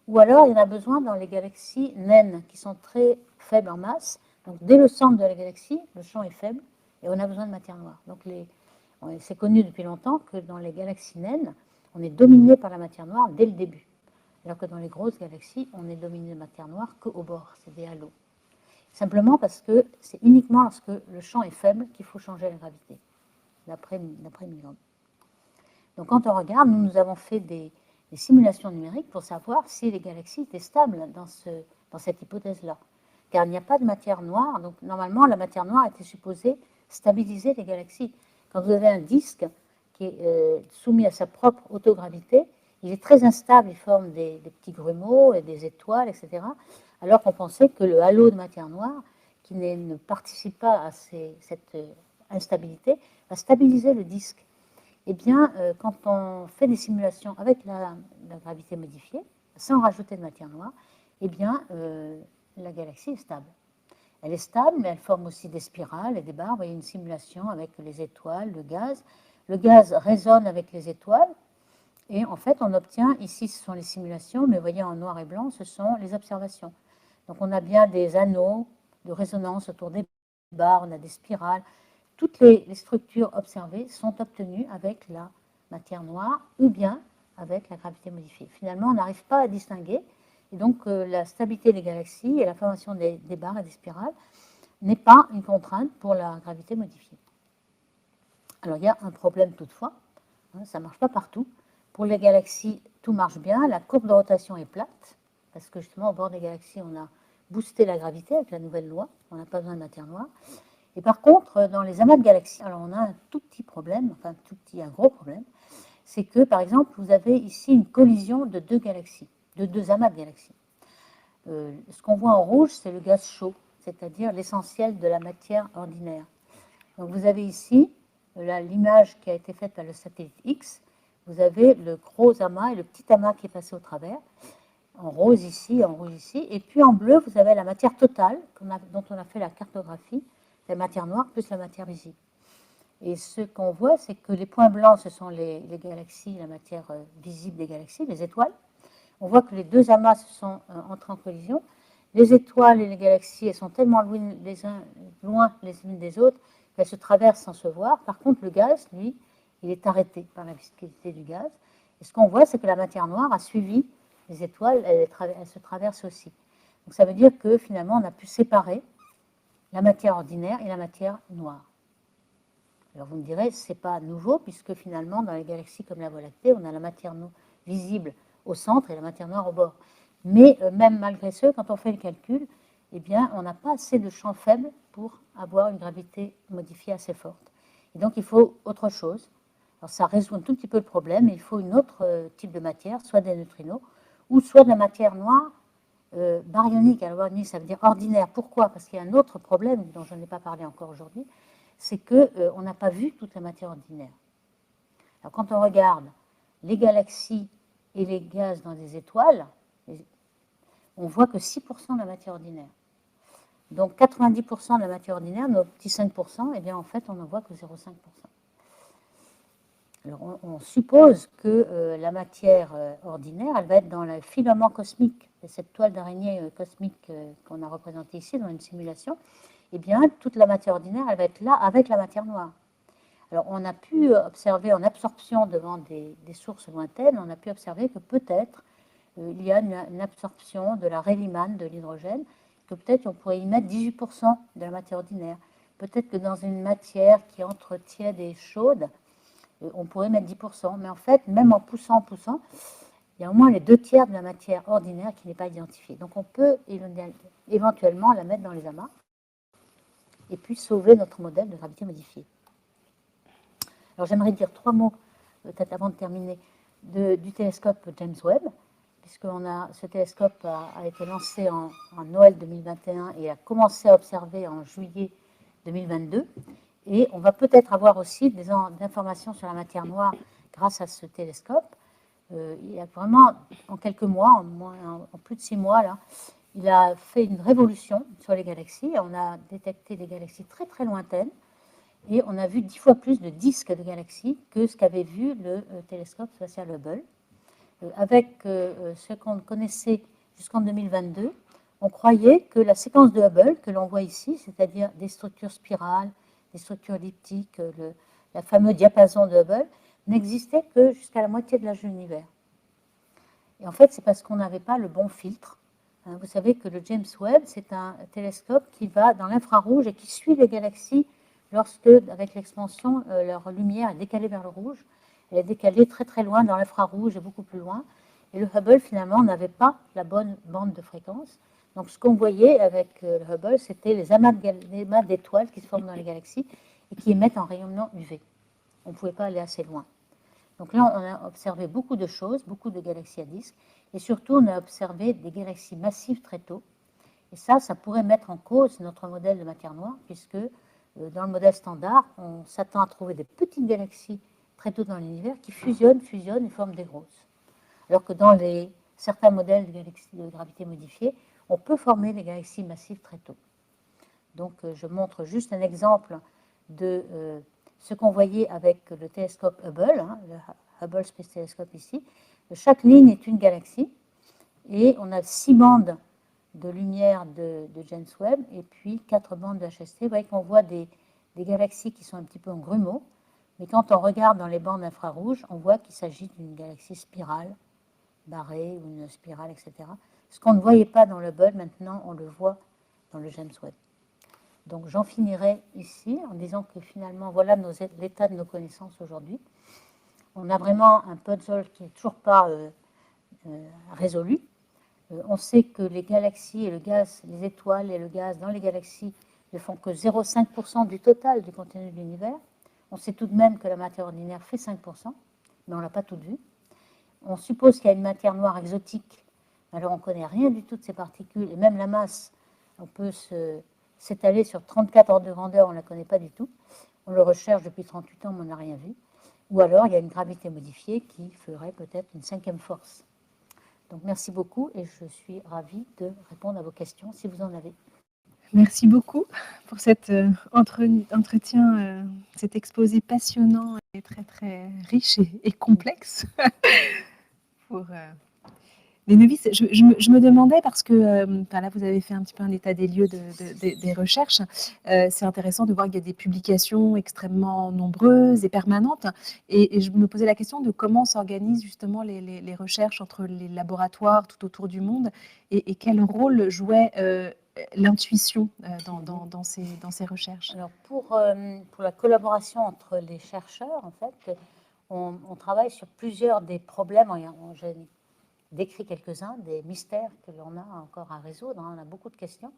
Ou alors, il y en a besoin dans les galaxies naines, qui sont très faibles en masse. Donc, dès le centre de la galaxie, le champ est faible et on a besoin de matière noire. Donc, c'est connu depuis longtemps que dans les galaxies naines, on est dominé par la matière noire dès le début. alors que dans les grosses galaxies, on est dominé de matière noire qu'au bord, c'est des halos. Simplement parce que c'est uniquement lorsque le champ est faible qu'il faut changer la gravité, d'après Milgram. Donc quand on regarde, nous avons fait des simulations numériques pour savoir si les galaxies étaient stables dans cette hypothèse-là. Car il n'y a pas de matière noire, donc normalement la matière noire était supposée stabiliser les galaxies. Quand vous avez un disque qui est soumis à sa propre autogravité, il est très instable, il forme des petits grumeaux et des étoiles, etc. Alors qu'on pensait que le halo de matière noire, qui ne participe pas à cette instabilité, va stabiliser le disque. Eh bien, quand on fait des simulations avec la gravité modifiée, sans rajouter de matière noire, eh bien, la galaxie est stable. Elle est stable, mais elle forme aussi des spirales et des barres. Vous voyez une simulation avec les étoiles, le gaz. Le gaz résonne avec les étoiles. Et en fait, on obtient, ici, ce sont les simulations, mais vous voyez en noir et blanc, ce sont les observations. Donc, on a bien des anneaux de résonance autour des barres, on a des spirales. Toutes les structures observées sont obtenues avec la matière noire ou bien avec la gravité modifiée. Finalement, on n'arrive pas à distinguer. Et donc, la stabilité des galaxies et la formation des barres et des spirales n'est pas une contrainte pour la gravité modifiée. Alors, il y a un problème toutefois. Ça ne marche pas partout. Pour les galaxies, tout marche bien. La courbe de rotation est plate, parce que justement, au bord des galaxies, on a boosté la gravité avec la nouvelle loi. On n'a pas besoin de matière noire. Et par contre, dans les amas de galaxies, alors on a un tout petit problème, enfin un gros problème, c'est que, par exemple, vous avez ici une collision de deux galaxies, de deux amas de galaxies. Ce qu'on voit en rouge, c'est le gaz chaud, c'est-à-dire l'essentiel de la matière ordinaire. Donc vous avez ici l'image qui a été faite par le satellite X. Vous avez le gros amas et le petit amas qui est passé au travers, en rose ici, en rouge ici. Et puis en bleu, vous avez la matière totale dont on a fait la cartographie, la matière noire plus la matière visible. Et ce qu'on voit, c'est que les points blancs, ce sont les galaxies, la matière visible des galaxies, les étoiles. On voit que les deux amas se sont entrés en collision. Les étoiles et les galaxies, elles sont tellement loin les unes des autres qu'elles se traversent sans se voir. Par contre, le gaz, lui, il est arrêté par la viscosité du gaz. Et ce qu'on voit, c'est que la matière noire a suivi les étoiles, elle se traverse aussi. Donc ça veut dire que finalement, on a pu séparer la matière ordinaire et la matière noire. Alors vous me direz, ce n'est pas nouveau, puisque finalement, dans les galaxies comme la Voie lactée, on a la matière visible au centre et la matière noire au bord. Mais même malgré ce, quand on fait le calcul, eh bien, on n'a pas assez de champ faible pour avoir une gravité modifiée assez forte. Et donc, il faut autre chose. Alors, ça résout un tout petit peu le problème, mais il faut une autre type de matière, soit des neutrinos, ou soit de la matière noire baryonique. Alors, baryonique, ça veut dire ordinaire. Pourquoi? Parce qu'il y a un autre problème dont je n'ai pas parlé encore aujourd'hui, c'est qu'on n'a pas vu toute la matière ordinaire. Alors, quand on regarde les galaxies et les gaz dans des étoiles, on voit que 6% de la matière ordinaire. Donc 90% de la matière ordinaire, nos petits 5%, eh bien en fait, on n'en voit que 0,5%. Alors on suppose que la matière ordinaire, elle va être dans le filament cosmique, cette toile d'araignée cosmique qu'on a représentée ici dans une simulation. Eh bien, toute la matière ordinaire, elle va être là avec la matière noire. Alors, on a pu observer en absorption devant des sources lointaines, on a pu observer que peut-être il y a une absorption de la Rayleigh-Man de l'hydrogène, que peut-être on pourrait y mettre 18% de la matière ordinaire. Peut-être que dans une matière qui est entre tiède et chaude, on pourrait mettre 10%. Mais en fait, même en poussant, il y a au moins les 2/3 de la matière ordinaire qui n'est pas identifiée. Donc, on peut éventuellement la mettre dans les amas et puis sauver notre modèle de gravité modifiée. Alors j'aimerais dire 3 mots, peut-être avant de terminer, du télescope James Webb, puisque ce télescope a été lancé en Noël 2021 et a commencé à observer en juillet 2022. Et on va peut-être avoir aussi des informations sur la matière noire grâce à ce télescope. Il y a vraiment, en quelques mois, en plus de 6 mois, là, il a fait une révolution sur les galaxies. On a détecté des galaxies très très lointaines et on a vu 10 fois plus de disques de galaxies que ce qu'avait vu le télescope spatial Hubble. Avec ce qu'on connaissait jusqu'en 2022, on croyait que la séquence de Hubble que l'on voit ici, c'est-à-dire des structures spirales, des structures elliptiques, la fameuse diapason de Hubble, n'existait que jusqu'à la moitié de l'âge de l'univers. Et en fait, c'est parce qu'on n'avait pas le bon filtre. Vous savez que le James Webb, c'est un télescope qui va dans l'infrarouge et qui suit les galaxies lorsque, avec l'expansion, leur lumière est décalée vers le rouge. Elle est décalée très très loin dans l'infrarouge et beaucoup plus loin. Et le Hubble, finalement, n'avait pas la bonne bande de fréquence. Donc, ce qu'on voyait avec le Hubble, c'était les amas d'étoiles qui se forment dans les galaxies et qui émettent un rayonnement UV. On ne pouvait pas aller assez loin. Donc là, on a observé beaucoup de choses, beaucoup de galaxies à disques, et surtout, on a observé des galaxies massives très tôt. Et ça pourrait mettre en cause notre modèle de matière noire, puisque dans le modèle standard, on s'attend à trouver des petites galaxies très tôt dans l'univers qui fusionnent et forment des grosses. Alors que dans certains modèles de galaxies de gravité modifiée, on peut former des galaxies massives très tôt. Donc, je montre juste un exemple de ce qu'on voyait avec le télescope Hubble, le Hubble Space Telescope ici. Chaque ligne est une galaxie et on a 6 bandes de lumière de James Webb et puis 4 bandes de HST. Vous voyez qu'on voit des galaxies qui sont un petit peu en grumeaux, mais quand on regarde dans les bandes infrarouges, on voit qu'il s'agit d'une galaxie spirale, barrée ou une spirale, etc. Ce qu'on ne voyait pas dans le Hubble, maintenant on le voit dans le James Webb. Donc j'en finirai ici en disant que finalement, voilà l'état de nos connaissances aujourd'hui. On a vraiment un puzzle qui n'est toujours pas résolu. On sait que les galaxies et le gaz, les étoiles et le gaz dans les galaxies ne font que 0,5% du total du contenu de l'univers. On sait tout de même que la matière ordinaire fait 5%, mais on ne l'a pas toute vue. On suppose qu'il y a une matière noire exotique. Alors on ne connaît rien du tout de ces particules, et même la masse, on peut s'étaler sur 34 ordres de grandeur, on ne la connaît pas du tout. On le recherche depuis 38 ans, mais on n'a rien vu. Ou alors, il y a une gravité modifiée qui ferait peut-être une 5e force. Donc, merci beaucoup et je suis ravie de répondre à vos questions si vous en avez. Merci beaucoup pour cet entretien, cet exposé passionnant et très, très riche et complexe pour les novices. Je me demandais, parce que là, vous avez fait un petit peu un état des lieux des recherches. C'est intéressant de voir qu'il y a des publications extrêmement nombreuses et permanentes. Et je me posais la question de comment s'organisent justement les recherches entre les laboratoires tout autour du monde et quel rôle jouait l'intuition dans ces recherches. Alors, pour la collaboration entre les chercheurs, en fait, on travaille sur plusieurs des problèmes. J'ai décrit quelques-uns, des mystères que l'on a encore à résoudre. On a beaucoup de questions.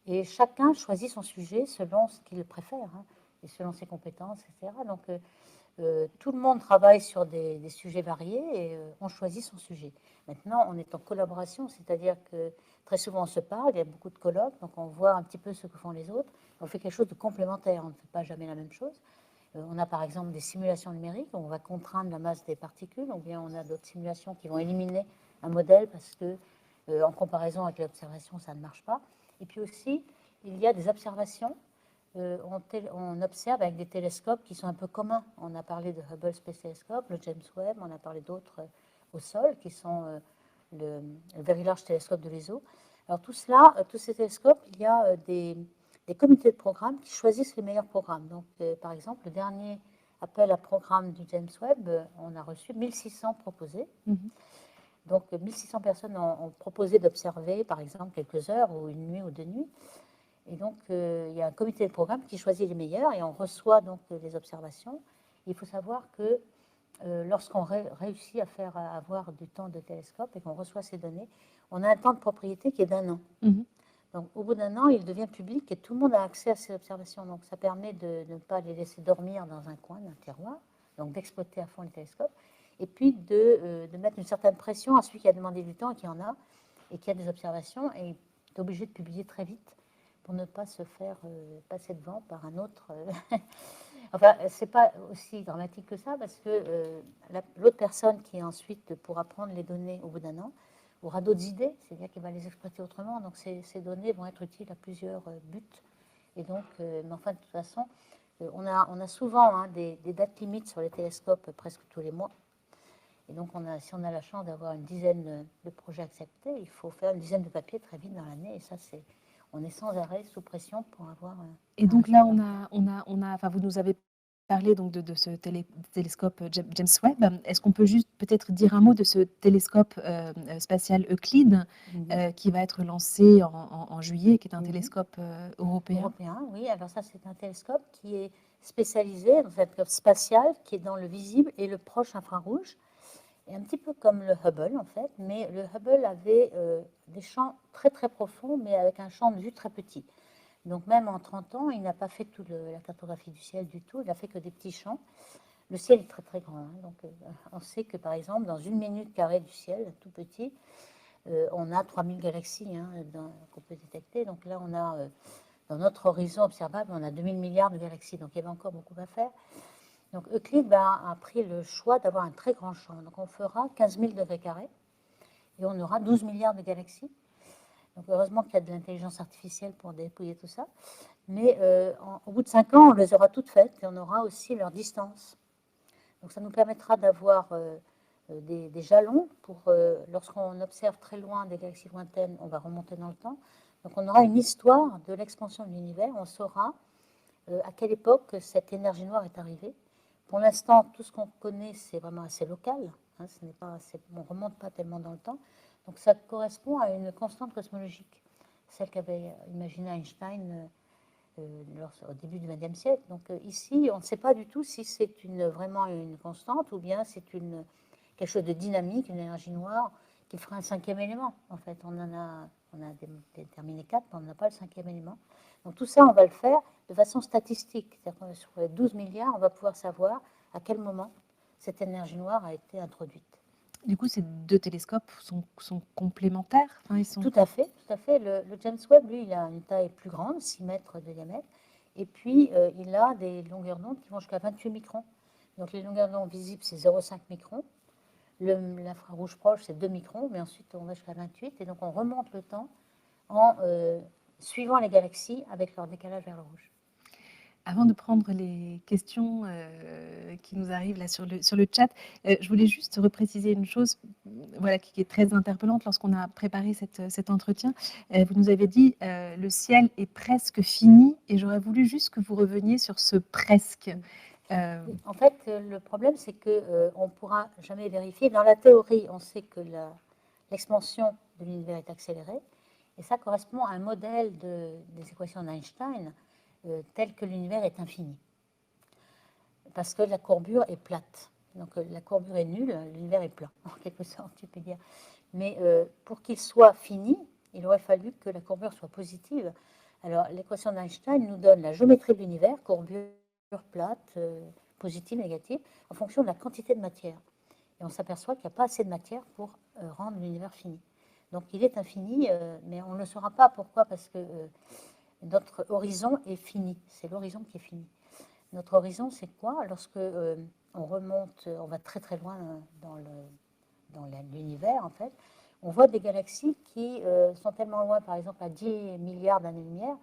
Et chacun choisit son sujet selon ce qu'il préfère, et selon ses compétences, etc. Donc, tout le monde travaille sur des sujets variés et on choisit son sujet. Maintenant, on est en collaboration, c'est-à-dire que très souvent on se parle, il y a beaucoup de colloques, donc on voit un petit peu ce que font les autres. On fait quelque chose de complémentaire, on ne fait pas jamais la même chose. On a par exemple des simulations numériques où on va contraindre la masse des particules, ou bien on a d'autres simulations qui vont éliminer un modèle parce que, en comparaison avec l'observation, ça ne marche pas. Et puis aussi, il y a des observations. On observe avec des télescopes qui sont un peu communs. On a parlé de Hubble Space Telescope, le James Webb, on a parlé d'autres au sol qui sont le Very Large Telescope de l'ESO. Alors tout cela, tous ces télescopes, il y a des comités de programme qui choisissent les meilleurs programmes. Donc par exemple, le dernier appel à programme du James Webb, on a reçu 1600 proposés. Donc 1600 personnes ont proposé d'observer par exemple quelques heures ou une nuit ou 2 nuits. Et donc, il y a un comité de programme qui choisit les meilleurs et on reçoit donc les observations. Il faut savoir que lorsqu'on réussit à avoir du temps de télescope et qu'on reçoit ces données, on a un temps de propriété qui est d'1 an. Donc, au bout d'1 an, il devient public et tout le monde a accès à ces observations. Donc, ça permet de ne pas les laisser dormir dans un coin d'un tiroir, donc d'exploiter à fond les télescopes, et puis de mettre une certaine pression à celui qui a demandé du temps et qui en a, et qui a des observations, et est obligé de publier très vite pour ne pas se faire passer devant par un autre. Enfin, c'est pas aussi dramatique que ça, parce que l'autre personne qui ensuite pourra prendre les données au bout d'1 an aura d'autres idées, c'est-à-dire qu'il va les exploiter autrement. Donc ces données vont être utiles à plusieurs buts. Et donc, mais enfin, de toute façon, on a souvent des dates limites sur les télescopes presque tous les mois. Et donc, si on a la chance d'avoir une dizaine de projets acceptés, il faut faire une dizaine de papiers très vite dans l'année. Et ça, on est sans arrêt sous pression pour avoir. Et donc là, enfin, vous nous avez parlé donc de ce télescope James Webb. Est-ce qu'on peut juste peut-être dire un mot de ce télescope spatial Euclide qui va être lancé en juillet, qui est un télescope européen? Oui. Alors ça, c'est un télescope qui est spécialisé dans un télescope spatial qui est dans le visible et le proche infrarouge. Et un petit peu comme le Hubble, en fait, mais le Hubble avait des champs très très profonds, mais avec un champ de vue très petit. Donc même en 30 ans, il n'a pas fait toute la cartographie du ciel du tout, il n'a fait que des petits champs. Le ciel est très très grand, hein. Donc on sait que par exemple, dans une minute carrée du ciel, tout petit, on a 3000 galaxies hein, qu'on peut détecter. Donc là, on a, dans notre horizon observable, on a 2000 milliards de galaxies, donc il y avait encore beaucoup à faire. Donc Euclide a pris le choix d'avoir un très grand champ. Donc on fera 15 000 degrés carrés et on aura 12 milliards de galaxies. Donc heureusement qu'il y a de l'intelligence artificielle pour dépouiller tout ça. Mais au bout de 5 ans, on les aura toutes faites et on aura aussi leur distance. Donc ça nous permettra d'avoir des jalons pour lorsqu'on observe très loin des galaxies lointaines, on va remonter dans le temps. Donc on aura une histoire de l'expansion de l'univers. On saura à quelle époque cette énergie noire est arrivée. Pour l'instant, tout ce qu'on connaît, c'est vraiment assez local. Hein, on ne remonte pas tellement dans le temps. Donc ça correspond à une constante cosmologique, celle qu'avait imaginée Einstein au début du XXe siècle. Donc ici, on ne sait pas du tout si c'est vraiment une constante ou bien c'est quelque chose de dynamique, une énergie noire qui fera un cinquième élément. En fait, on a déterminé 4, mais on n'a pas le cinquième élément. Donc tout ça, on va le faire de façon statistique. C'est-à-dire que sur les 12 milliards, on va pouvoir savoir à quel moment cette énergie noire a été introduite. Du coup, ces deux télescopes sont complémentaires, enfin, ils sont... Tout à fait, tout à fait. Le James Webb, lui, il a une taille plus grande, 6 mètres de diamètre, et puis il a des longueurs d'onde qui vont jusqu'à 28 microns. Donc les longueurs d'onde visibles, c'est 0,5 microns. L'infrarouge proche, c'est 2 microns, mais ensuite on va jusqu'à 28, et donc on remonte le temps en suivant les galaxies avec leur décalage vers le rouge. Avant de prendre les questions qui nous arrivent là sur le chat, je voulais juste repréciser une chose voilà, qui est très interpellante lorsqu'on a préparé cet entretien. Vous nous avez dit le ciel est presque fini et j'aurais voulu juste que vous reveniez sur ce presque. En fait, le problème, c'est qu'on ne pourra jamais vérifier. Dans la théorie, on sait que l'expansion de l'univers est accélérée et ça correspond à un modèle des équations d'Einstein tel que l'univers est infini. Parce que la courbure est plate. Donc la courbure est nulle, l'univers est plat, en quelque sorte, tu peux dire. Mais pour qu'il soit fini, il aurait fallu que la courbure soit positive. Alors l'équation d'Einstein nous donne la géométrie de l'univers, courbure plate, positive, négative, en fonction de la quantité de matière. Et on s'aperçoit qu'il n'y a pas assez de matière pour rendre l'univers fini. Donc il est infini, mais on ne le saura pas. Pourquoi? Parce que notre horizon est fini. C'est l'horizon qui est fini. Notre horizon, c'est quoi? Lorsque on remonte, on va très très loin dans l'univers, en fait, on voit des galaxies qui sont tellement loin, par exemple à 10 milliards d'années-lumière.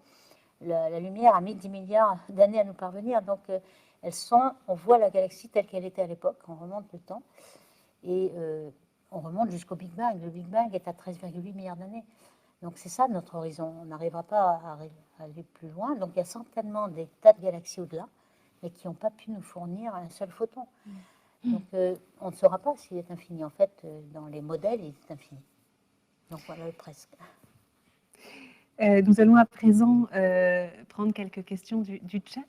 La lumière a mis 10 milliards d'années à nous parvenir. Donc, on voit la galaxie telle qu'elle était à l'époque, on remonte le temps, et on remonte jusqu'au Big Bang. Le Big Bang est à 13,8 milliards d'années. Donc, c'est ça notre horizon. On n'arrivera pas à aller plus loin. Donc, il y a certainement des tas de galaxies au-delà, mais qui n'ont pas pu nous fournir un seul photon. Donc, on ne saura pas s'il est infini. En fait, dans les modèles, il est infini. Donc, voilà, presque. Nous allons à présent prendre quelques questions du chat.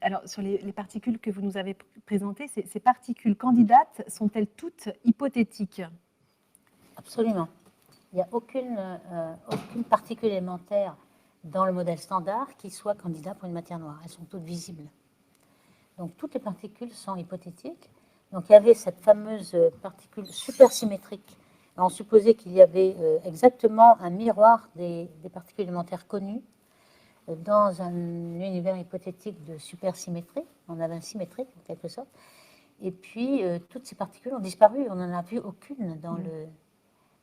Alors, sur les particules que vous nous avez présentées, ces particules candidates sont-elles toutes hypothétiques? Absolument. Il n'y a aucune particule élémentaire dans le modèle standard qui soit candidat pour une matière noire. Elles sont toutes visibles. Donc, toutes les particules sont hypothétiques. Donc, il y avait cette fameuse particule supersymétrique. On supposait qu'il y avait exactement un miroir des particules élémentaires connues dans un univers hypothétique de supersymétrie. On avait un symétrique, en quelque sorte. Et puis, toutes ces particules ont disparu. On n'en a vu aucune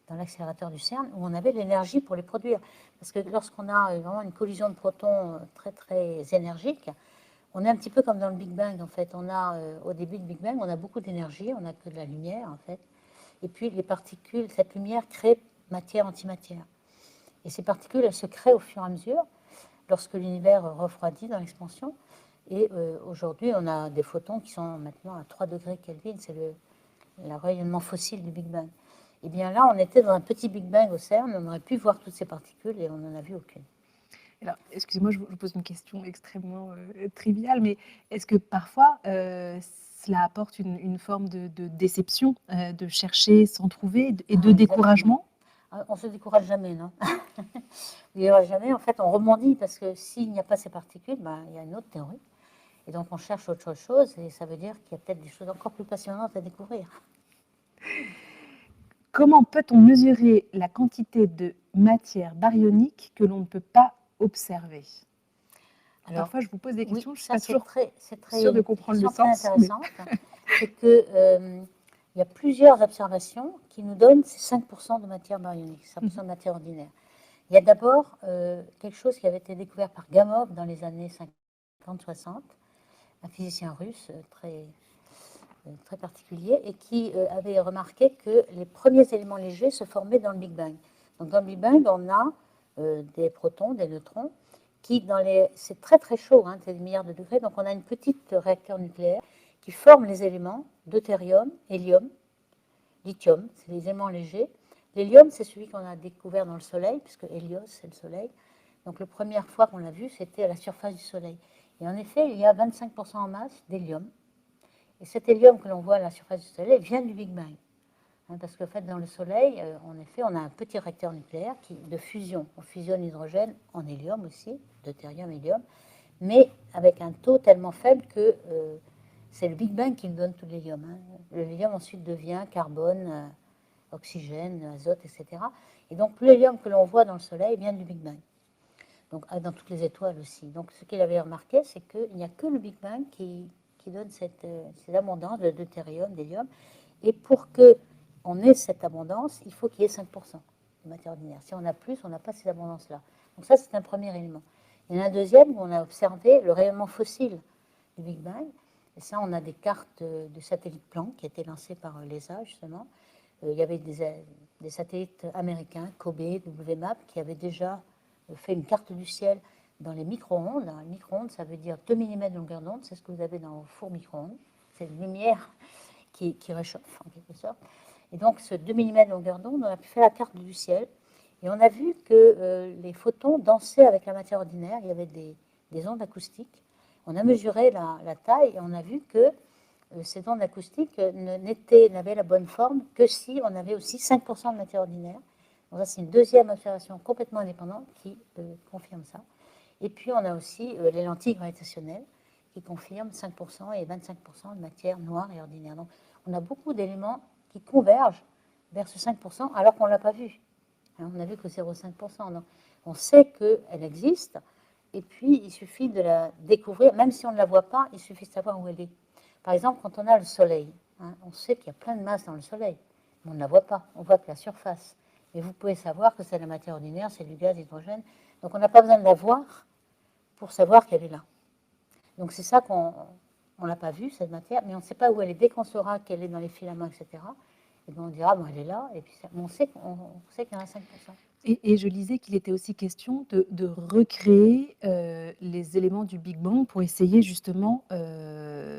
dans l'accélérateur du CERN, où on avait l'énergie pour les produire. Parce que lorsqu'on a vraiment une collision de protons très, très énergique, on est un petit peu comme dans le Big Bang, en fait. Au début du Big Bang, on a beaucoup d'énergie, on n'a que de la lumière, en fait. Et puis, les particules, cette lumière crée matière-antimatière. Et ces particules, elles se créent au fur et à mesure, lorsque l'univers refroidit dans l'expansion. Et aujourd'hui, on a des photons qui sont maintenant à 3 degrés Kelvin, c'est le rayonnement fossile du Big Bang. Et bien là, on était dans un petit Big Bang au CERN, on aurait pu voir toutes ces particules et on n'en a vu aucune. Alors, excusez-moi, je vous pose une question extrêmement triviale, mais est-ce que parfois cela apporte une forme de déception de chercher sans trouver et de découragement? On ne se décourage jamais, non? On ne se décourage jamais. En fait, on rebondit parce que s'il n'y a pas ces particules, il y a une autre théorie. Et donc, on cherche autre chose et ça veut dire qu'il y a peut-être des choses encore plus passionnantes à découvrir. Comment peut-on mesurer la quantité de matière baryonique que l'on ne peut pas observer? Alors, parfois, je vous pose des questions, je ne suis pas sûre de comprendre le sens. C'est intéressant. C'est qu'il y a plusieurs observations qui nous donnent ces 5% de matière baryonique, 5% de matière ordinaire. Il y a d'abord quelque chose qui avait été découvert par Gamov dans les années 50-60, un physicien russe très particulier, et qui avait remarqué que les premiers éléments légers se formaient dans le Big Bang. Donc dans le Big Bang, on a des protons, des neutrons, qui c'est très très chaud, c'est des milliards de degrés, donc on a une petite réacteur nucléaire qui forme les éléments deutérium, hélium, lithium, c'est les éléments légers. L'hélium, c'est celui qu'on a découvert dans le Soleil, puisque Hélios, c'est le Soleil. Donc la première fois qu'on l'a vu, c'était à la surface du Soleil. Et en effet, il y a 25% en masse d'hélium. Et cet hélium que l'on voit à la surface du Soleil vient du Big Bang. Parce qu'en fait, dans le Soleil, en effet, on a un petit réacteur nucléaire de fusion. On fusionne l'hydrogène en hélium aussi, deutérium, hélium, mais avec un taux tellement faible que c'est le Big Bang qui nous donne tout l'hélium. Le hélium ensuite devient carbone, oxygène, azote, etc. Et donc l'hélium que l'on voit dans le Soleil vient du Big Bang. Donc dans toutes les étoiles aussi. Donc ce qu'il avait remarqué, c'est qu'il n'y a que le Big Bang qui donne cette abondance de deutérium, d'hélium. Et pour qu'on ait cette abondance, il faut qu'il y ait 5% de matière ordinaire. Si on a plus, on n'a pas cette abondance-là. Donc ça, c'est un premier élément. Il y en a un deuxième où on a observé le rayonnement fossile du Big Bang. Et ça, on a des cartes de satellites Planck qui étaient lancées par l'ESA, justement. Il y avait des satellites américains, Kobe, WMAP, qui avaient déjà fait une carte du ciel dans les micro-ondes. Un micro-ondes, ça veut dire 2 mm de longueur d'onde, c'est ce que vous avez dans vos fours micro-ondes. C'est une lumière qui réchauffe, en quelque sorte. Et donc, ce 2 mm de longueur d'onde, on a pu faire la carte du ciel. Et on a vu que les photons dansaient avec la matière ordinaire. Il y avait des ondes acoustiques. On a mesuré la taille et on a vu que ces ondes acoustiques n'avaient la bonne forme que si on avait aussi 5% de matière ordinaire. Donc ça, c'est une deuxième observation complètement indépendante qui confirme ça. Et puis, on a aussi les lentilles gravitationnelles qui confirment 5% et 25% de matière noire et ordinaire. Donc, on a beaucoup d'éléments qui convergent vers ce 5% alors qu'on ne l'a pas vu. On n'a vu que 0,5%. Donc, on sait qu'elle existe et puis il suffit de la découvrir. Même si on ne la voit pas, il suffit de savoir où elle est. Par exemple, quand on a le Soleil, on sait qu'il y a plein de masse dans le Soleil, mais on ne la voit pas. On voit que la surface. Et vous pouvez savoir que c'est la matière ordinaire, c'est du gaz, hydrogène. Donc, on n'a pas besoin de la voir pour savoir qu'elle est là. Donc, c'est ça qu'on ne l'a pas vue, cette matière, mais on ne sait pas où elle est. Dès qu'on saura qu'elle est dans les filaments, etc., et bien on dira, bon, elle est là, et puis on sait qu'il y en a 5%. Et je lisais qu'il était aussi question de recréer les éléments du Big Bang pour essayer justement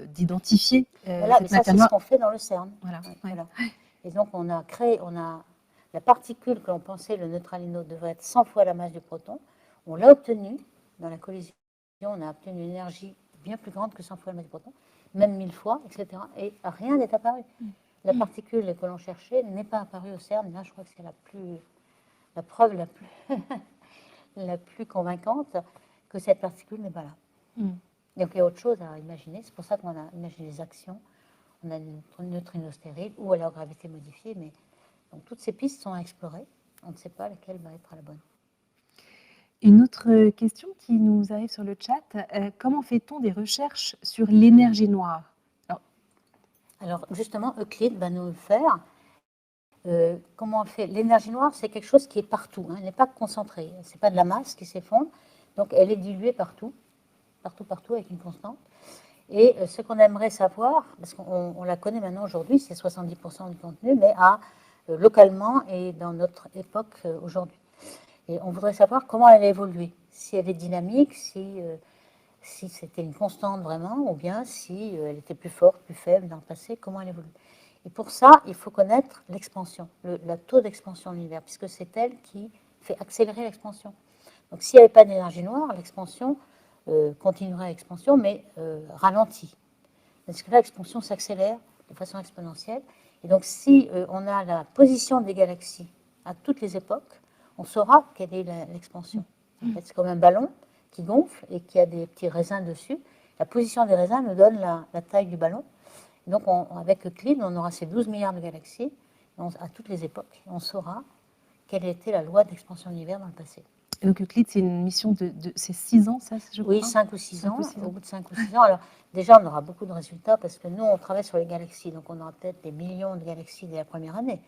d'identifier voilà, mais ça, c'est ce qu'on fait dans le CERN. Voilà. Voilà. Et donc, on a la particule que l'on pensait, le neutralino, devrait être 100 fois la masse du proton. On l'a obtenue dans la collision. On a obtenu une énergie bien plus grande que 100 fois la masse du proton, même 1000 fois, etc. Et rien n'est apparu. La particule que l'on cherchait n'est pas apparue au CERN. Là, je crois que c'est la preuve la plus convaincante que cette particule n'est pas là. Donc, il y a autre chose à imaginer. C'est pour ça qu'on a imaginé les actions. On a une neutrino stérile ou alors gravité modifiée. Mais donc, toutes ces pistes sont à explorer. On ne sait pas laquelle va être la bonne. Une autre question qui nous arrive sur le chat. Comment fait-on des recherches sur l'énergie noire ? Alors, justement, Euclide va nous le faire. Comment on fait? L'énergie noire, c'est quelque chose qui est partout. Elle n'est pas concentrée. Ce n'est pas de la masse qui s'effondre. Donc, elle est diluée partout, avec une constante. Et ce qu'on aimerait savoir, parce qu'on la connaît maintenant aujourd'hui, c'est 70% du contenu, mais localement et dans notre époque aujourd'hui. Et on voudrait savoir comment elle a évolué. Si elle est dynamique, si si c'était une constante vraiment, ou bien si elle était plus forte, plus faible dans le passé, comment elle évolue. Et pour ça, il faut connaître l'expansion, le taux d'expansion de l'univers, puisque c'est elle qui fait accélérer l'expansion. Donc s'il n'y avait pas d'énergie noire, l'expansion continuerait à l'expansion, mais ralentie. Parce que là, l'expansion s'accélère de façon exponentielle. Et donc si on a la position des galaxies à toutes les époques, on saura quelle est l'expansion. En fait, c'est comme un ballon qui gonfle et qui a des petits raisins dessus. La position des raisins nous donne la taille du ballon. Et donc, avec Euclide, on aura ces 12 milliards de galaxies à toutes les époques. On saura quelle était la loi d'expansion de l'univers dans le passé. Et donc Euclide, c'est une mission c'est 6 ans, ça, je crois? Oui, 5 ou 6 ans. 6 ans. Au bout de 5 ou 6 ans, alors déjà, on aura beaucoup de résultats parce que nous, on travaille sur les galaxies. Donc, on aura peut-être des millions de galaxies dès la première année.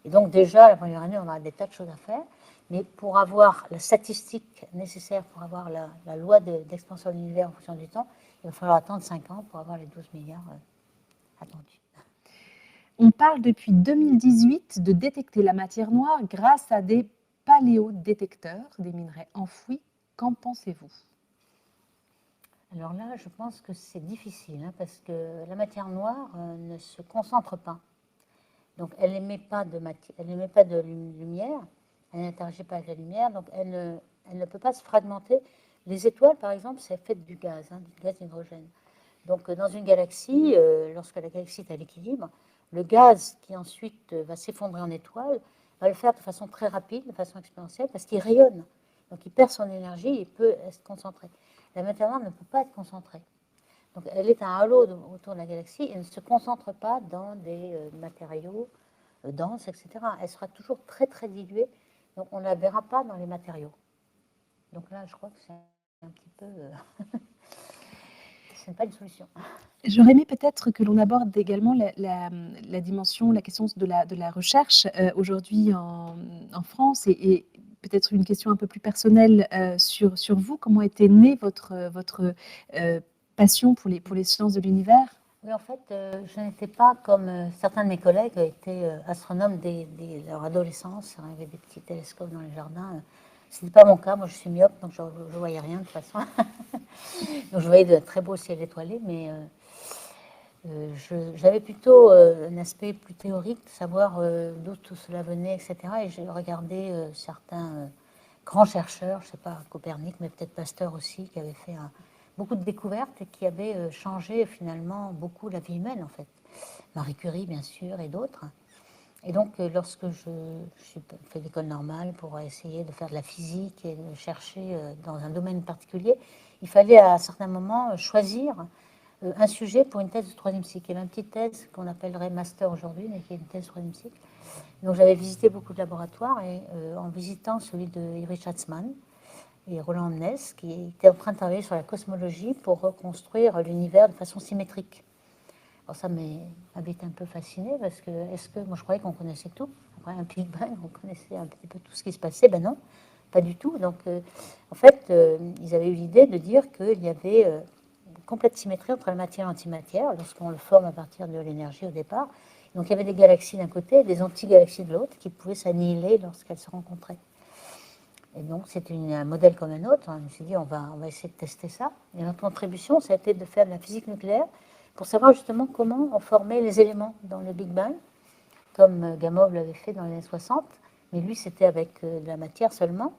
Et donc, déjà, la première année, on aura des tas de choses à faire. Mais pour avoir la statistique nécessaire, pour avoir la loi d'expansion de l'univers en fonction du temps, il va falloir attendre 5 ans pour avoir les 12 milliards attendus. On parle depuis 2018 de détecter la matière noire grâce à des paléodétecteurs, des minerais enfouis. Qu'en pensez-vous? Alors là, je pense que c'est difficile, parce que la matière noire ne se concentre pas. Donc, elle n'émet pas de lumière, elle n'interagit pas avec la lumière, donc elle ne peut pas se fragmenter. Les étoiles, par exemple, c'est fait du gaz d'hydrogène. Donc, dans une galaxie, lorsque la galaxie est à l'équilibre, le gaz qui ensuite va s'effondrer en étoile va le faire de façon très rapide, de façon exponentielle, parce qu'il rayonne. Donc, il perd son énergie et peut se concentrer. La matière noire ne peut pas être concentrée. Donc, elle est un halo autour de la galaxie et ne se concentre pas dans des matériaux denses, etc. Elle sera toujours très, très diluée. Donc, on ne la verra pas dans les matériaux. Donc là, je crois que c'est un petit peu... ce n'est pas une solution. J'aurais aimé peut-être que l'on aborde également la dimension, la question de la recherche aujourd'hui en France et peut-être une question un peu plus personnelle sur vous. Comment était née votre passion pour les sciences de l'univers? Oui, en fait, je n'étais pas comme certains de mes collègues étaient astronomes dès leur adolescence. Il y avait des petits télescopes dans les jardins. Ce n'était pas mon cas. Moi, je suis myope, donc je ne voyais rien de toute façon. Donc, je voyais de très beaux ciels étoilés, mais j'avais plutôt un aspect plus théorique, de savoir d'où tout cela venait, etc. Et j'ai regardé certains grands chercheurs, je ne sais pas, Copernic, mais peut-être Pasteur aussi, qui avaient fait beaucoup de découvertes et qui avaient changé finalement beaucoup la vie humaine, en fait. Marie Curie, bien sûr, et d'autres. Et donc, lorsque je suis fait l'école normale pour essayer de faire de la physique et de chercher dans un domaine particulier, il fallait à certains moments choisir un sujet pour une thèse de 3e cycle. Il y avait une petite thèse qu'on appellerait master aujourd'hui, mais qui est une thèse de 3e cycle. Donc j'avais visité beaucoup de laboratoires et en visitant celui de Iri Schatzman et Roland Omnes, qui était en train de travailler sur la cosmologie pour reconstruire l'univers de façon symétrique. Alors ça m'avait été un peu fasciné parce que, moi je croyais qu'on connaissait tout. Après un Big Bang, on connaissait un petit peu tout ce qui se passait. Ben non, pas du tout. Donc en fait, ils avaient eu l'idée de dire qu'il y avait une complète symétrie entre la matière et l'antimatière lorsqu'on le forme à partir de l'énergie au départ. Donc il y avait des galaxies d'un côté et des anti-galaxies de l'autre qui pouvaient s'annihiler lorsqu'elles se rencontraient. Et donc c'était un modèle comme un autre. Je me suis dit on va essayer de tester ça. Et notre contribution, ça a été de faire de la physique nucléaire pour savoir justement comment on formait les éléments dans le Big Bang, comme Gamow l'avait fait dans les années 60, mais lui c'était avec de la matière seulement.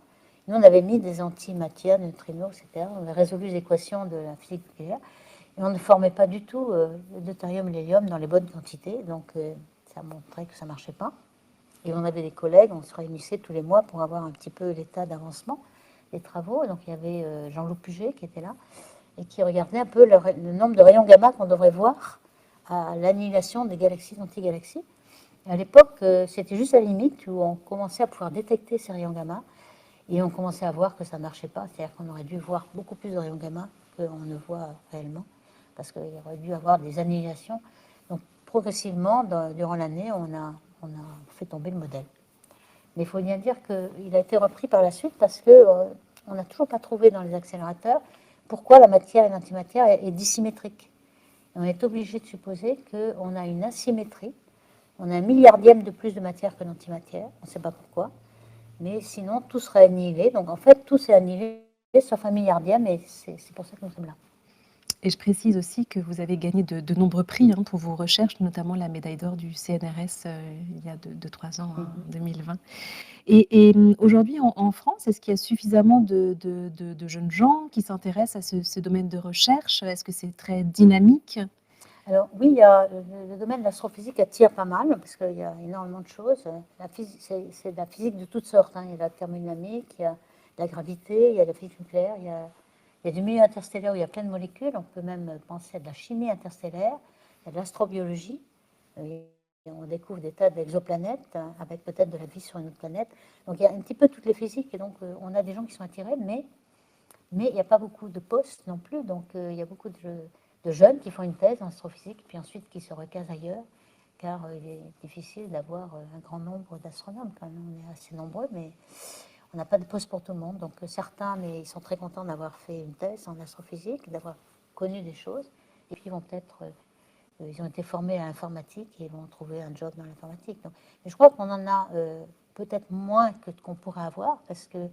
Nous on avait mis des antimatières, des neutrinos, etc. On avait résolu les équations de la physique nucléaire, et on ne formait pas du tout le deutérium et l'hélium dans les bonnes quantités, donc ça montrait que ça ne marchait pas. Et on avait des collègues, on se réunissait tous les mois pour avoir un petit peu l'état d'avancement des travaux. Donc il y avait Jean-Loup Puget qui était là, et qui regardait un peu le nombre de rayons gamma qu'on devrait voir à l'annihilation des galaxies et antigalaxies. À l'époque, c'était juste à la limite où on commençait à pouvoir détecter ces rayons gamma et on commençait à voir que ça ne marchait pas. C'est-à-dire qu'on aurait dû voir beaucoup plus de rayons gamma qu'on ne voit réellement parce qu'il aurait dû avoir des annihilations. Donc progressivement, durant l'année, on a fait tomber le modèle. Mais il faut bien dire qu'il a été repris par la suite parce qu'on n'a toujours pas trouvé dans les accélérateurs pourquoi la matière et l'antimatière est dissymétrique. Et on est obligé de supposer qu'on a une asymétrie. On a 1 milliardième de plus de matière que d'antimatière. On ne sait pas pourquoi. Mais sinon, tout serait annihilé. Donc en fait, tout s'est annihilé sauf un milliardième, et c'est pour ça que nous sommes là. Et je précise aussi que vous avez gagné de nombreux prix pour vos recherches, notamment la médaille d'or du CNRS il y a 2-3 ans, en 2020. Et aujourd'hui, en France, est-ce qu'il y a suffisamment de jeunes gens qui s'intéressent à ce domaine de recherche? Est-ce que c'est très dynamique? Alors oui, il y a, le domaine de l'astrophysique attire pas mal, parce qu'il y a énormément de choses. C'est de la physique de toutes sortes, hein. Il y a la thermodynamique, il y a la gravité, il y a la physique nucléaire, il y a du milieu interstellaire où il y a plein de molécules. On peut même penser à de la chimie interstellaire, il y a de l'astrobiologie. Et on découvre des tas d'exoplanètes, hein, avec peut-être de la vie sur une autre planète. Donc il y a un petit peu toutes les physiques, et donc on a des gens qui sont attirés, mais il n'y a pas beaucoup de postes non plus. Donc il y a beaucoup de jeunes qui font une thèse en astrophysique, puis ensuite qui se recasent ailleurs, car il est difficile d'avoir un grand nombre d'astronomes. Quand même, on est assez nombreux, mais on n'a pas de poste pour tout le monde. Donc certains, mais ils sont très contents d'avoir fait une thèse en astrophysique, d'avoir connu des choses, et puis ils vont peut-être, ils ont été formés à l'informatique et ils vont trouver un job dans l'informatique. Mais je crois qu'on en a peut-être moins que qu'on pourrait avoir, parce que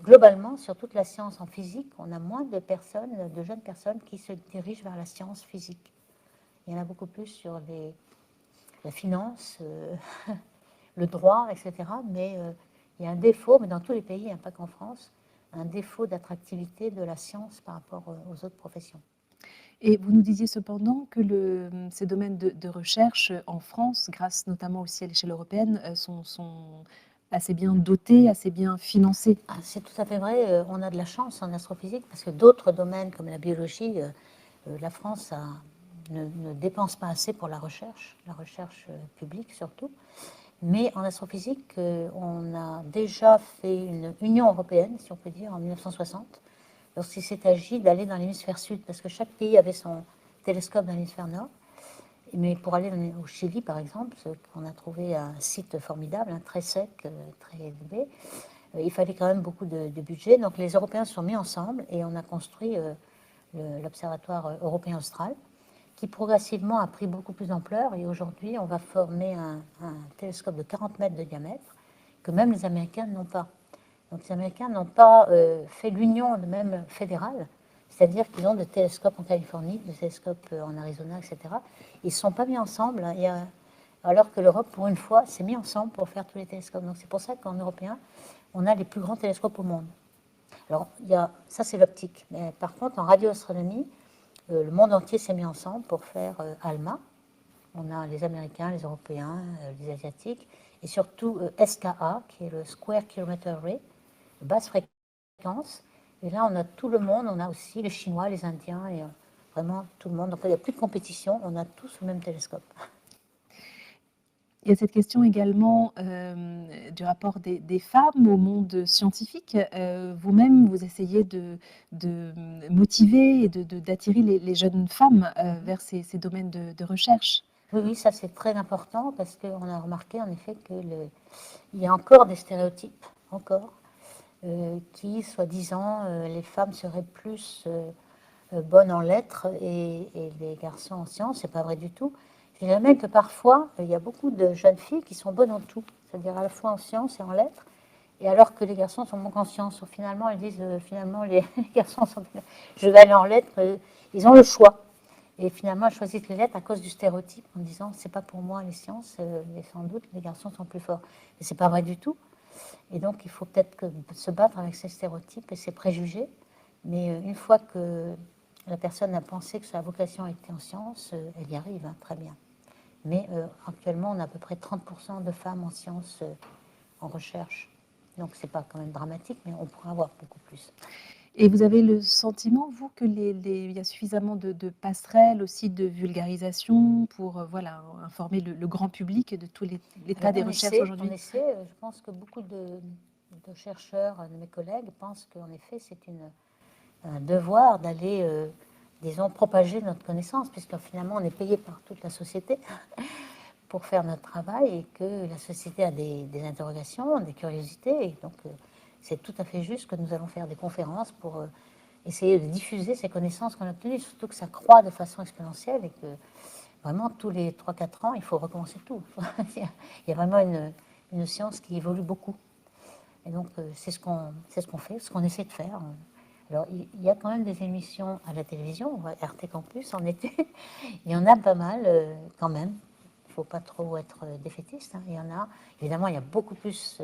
globalement, sur toute la science en physique, on a moins de personnes, de jeunes personnes qui se dirigent vers la science physique. Il y en a beaucoup plus sur la finance, le droit, etc. Mais il y a un défaut, mais dans tous les pays, hein, pas qu'en France, un défaut d'attractivité de la science par rapport aux autres professions. Et vous nous disiez cependant que ces domaines de recherche en France, grâce notamment aussi à l'échelle européenne, sont assez bien dotés, assez bien financés. Ah, c'est tout à fait vrai. On a de la chance en astrophysique, parce que d'autres domaines comme la biologie, la France ne dépense pas assez pour la recherche publique surtout. Mais en astrophysique, on a déjà fait une Union européenne, si on peut dire, en 1960, lorsqu'il s'est agi d'aller dans l'hémisphère sud, parce que chaque pays avait son télescope dans l'hémisphère nord. Mais pour aller au Chili, par exemple, on a trouvé un site formidable, hein, très sec, très élevé, il fallait quand même beaucoup de budget. Donc les Européens se sont mis ensemble et on a construit l'Observatoire européen austral, qui progressivement a pris beaucoup plus d'ampleur. Et aujourd'hui, on va former un télescope de 40 mètres de diamètre que même les Américains n'ont pas. Donc les Américains n'ont pas fait l'union même fédérale, c'est-à-dire qu'ils ont des télescopes en Californie, des télescopes en Arizona, etc. Ils ne se sont pas mis ensemble, hein, alors que l'Europe, pour une fois, s'est mis ensemble pour faire tous les télescopes. Donc c'est pour ça qu'en européen, on a les plus grands télescopes au monde. Alors ça, c'est l'optique. Mais par contre, en radioastronomie, le monde entier s'est mis ensemble pour faire ALMA. On a les Américains, les Européens, les Asiatiques, et surtout SKA, qui est le Square Kilometer Array, basse fréquence. Et là, on a tout le monde, on a aussi les Chinois, les Indiens, et vraiment tout le monde. Donc il n'y a plus de compétition, on a tous le même télescope. Il y a cette question également du rapport des femmes au monde scientifique. Vous-même, vous essayez de motiver et d'attirer les jeunes femmes vers ces domaines de recherche. Oui, ça c'est très important, parce qu'on a remarqué en effet qu'il y a encore des stéréotypes, qui, soi-disant, les femmes seraient plus bonnes en lettres et les garçons en sciences. C'est pas vrai du tout. Je dirais même que parfois, il y a beaucoup de jeunes filles qui sont bonnes en tout, c'est-à-dire à la fois en sciences et en lettres, et alors que les garçons sont bons en sciences. Finalement, elles disent, finalement, les garçons sont... Je vais aller en lettres, ils ont le choix. Et finalement, elles choisissent les lettres à cause du stéréotype, en disant, c'est pas pour moi les sciences, et sans doute les garçons sont plus forts. Mais c'est pas vrai du tout. Et donc, il faut peut-être se battre avec ces stéréotypes et ces préjugés. Mais une fois que la personne a pensé que sa vocation était en sciences, elle y arrive, hein, très bien. Mais actuellement, on a à peu près 30% de femmes en sciences, en recherche. Donc, c'est pas quand même dramatique, mais on pourrait avoir beaucoup plus. Et vous avez le sentiment, vous, que il y a suffisamment de passerelles aussi, de vulgarisation pour voilà, informer le grand public de tout l'état des recherches aujourd'hui? On essaie. Je pense que beaucoup de chercheurs, de mes collègues, pensent qu'en effet, c'est un devoir d'aller, disons, propager notre connaissance, puisque finalement, on est payé par toute la société pour faire notre travail, et que la société a des interrogations, des curiosités. Et donc, c'est tout à fait juste que nous allons faire des conférences pour essayer de diffuser ces connaissances qu'on a obtenues, surtout que ça croît de façon exponentielle et que vraiment tous les 3-4 ans, il faut recommencer tout. Il y a vraiment une science qui évolue beaucoup. Et donc, c'est ce qu'on fait, ce qu'on essaie de faire. Alors, il y a quand même des émissions à la télévision, on voit RT Campus en été, il y en a pas mal quand même. Il ne faut pas trop être défaitiste, hein. Il y en a, évidemment, il y a beaucoup plus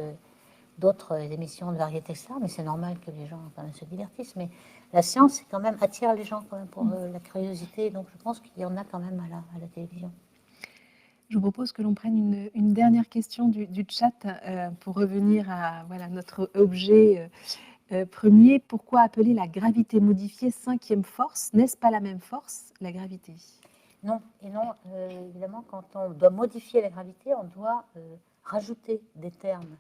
d'autres émissions de variété star, mais c'est normal que les gens quand même se divertissent. Mais la science, quand même, attire les gens quand même pour la curiosité, donc je pense qu'il y en a quand même à la télévision. Je vous propose que l'on prenne une dernière question du chat pour revenir à voilà, notre objet premier. Pourquoi appeler la gravité modifiée cinquième force? N'est-ce pas la même force, la gravité? Non, et non, évidemment, quand on doit modifier la gravité, on doit rajouter des termes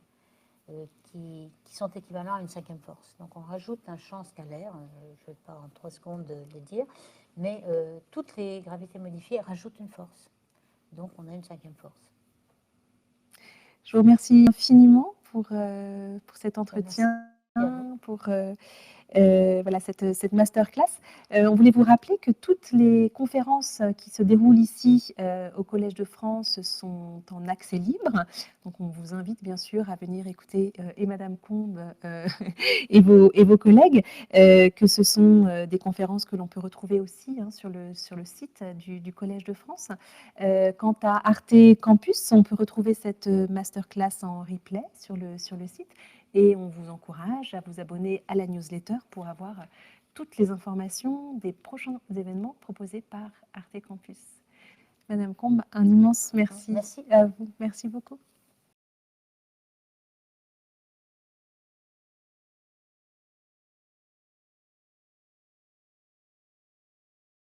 qui sont équivalents à une cinquième force. Donc on rajoute un champ scalaire, je ne vais pas en 3 secondes le dire, mais toutes les gravités modifiées rajoutent une force. Donc on a une cinquième force. Je vous remercie infiniment pour cet entretien, Merci. pour voilà, cette masterclass. On voulait vous rappeler que toutes les conférences qui se déroulent ici au Collège de France sont en accès libre. Donc on vous invite bien sûr à venir écouter et Madame Combe et vos collègues, que ce sont des conférences que l'on peut retrouver aussi hein, sur le site du Collège de France. Quant à Arte Campus, on peut retrouver cette masterclass en replay sur le site. Et on vous encourage à vous abonner à la newsletter pour avoir toutes les informations des prochains événements proposés par Arte Campus. Madame Combe, un immense merci. Merci. À vous. Merci beaucoup.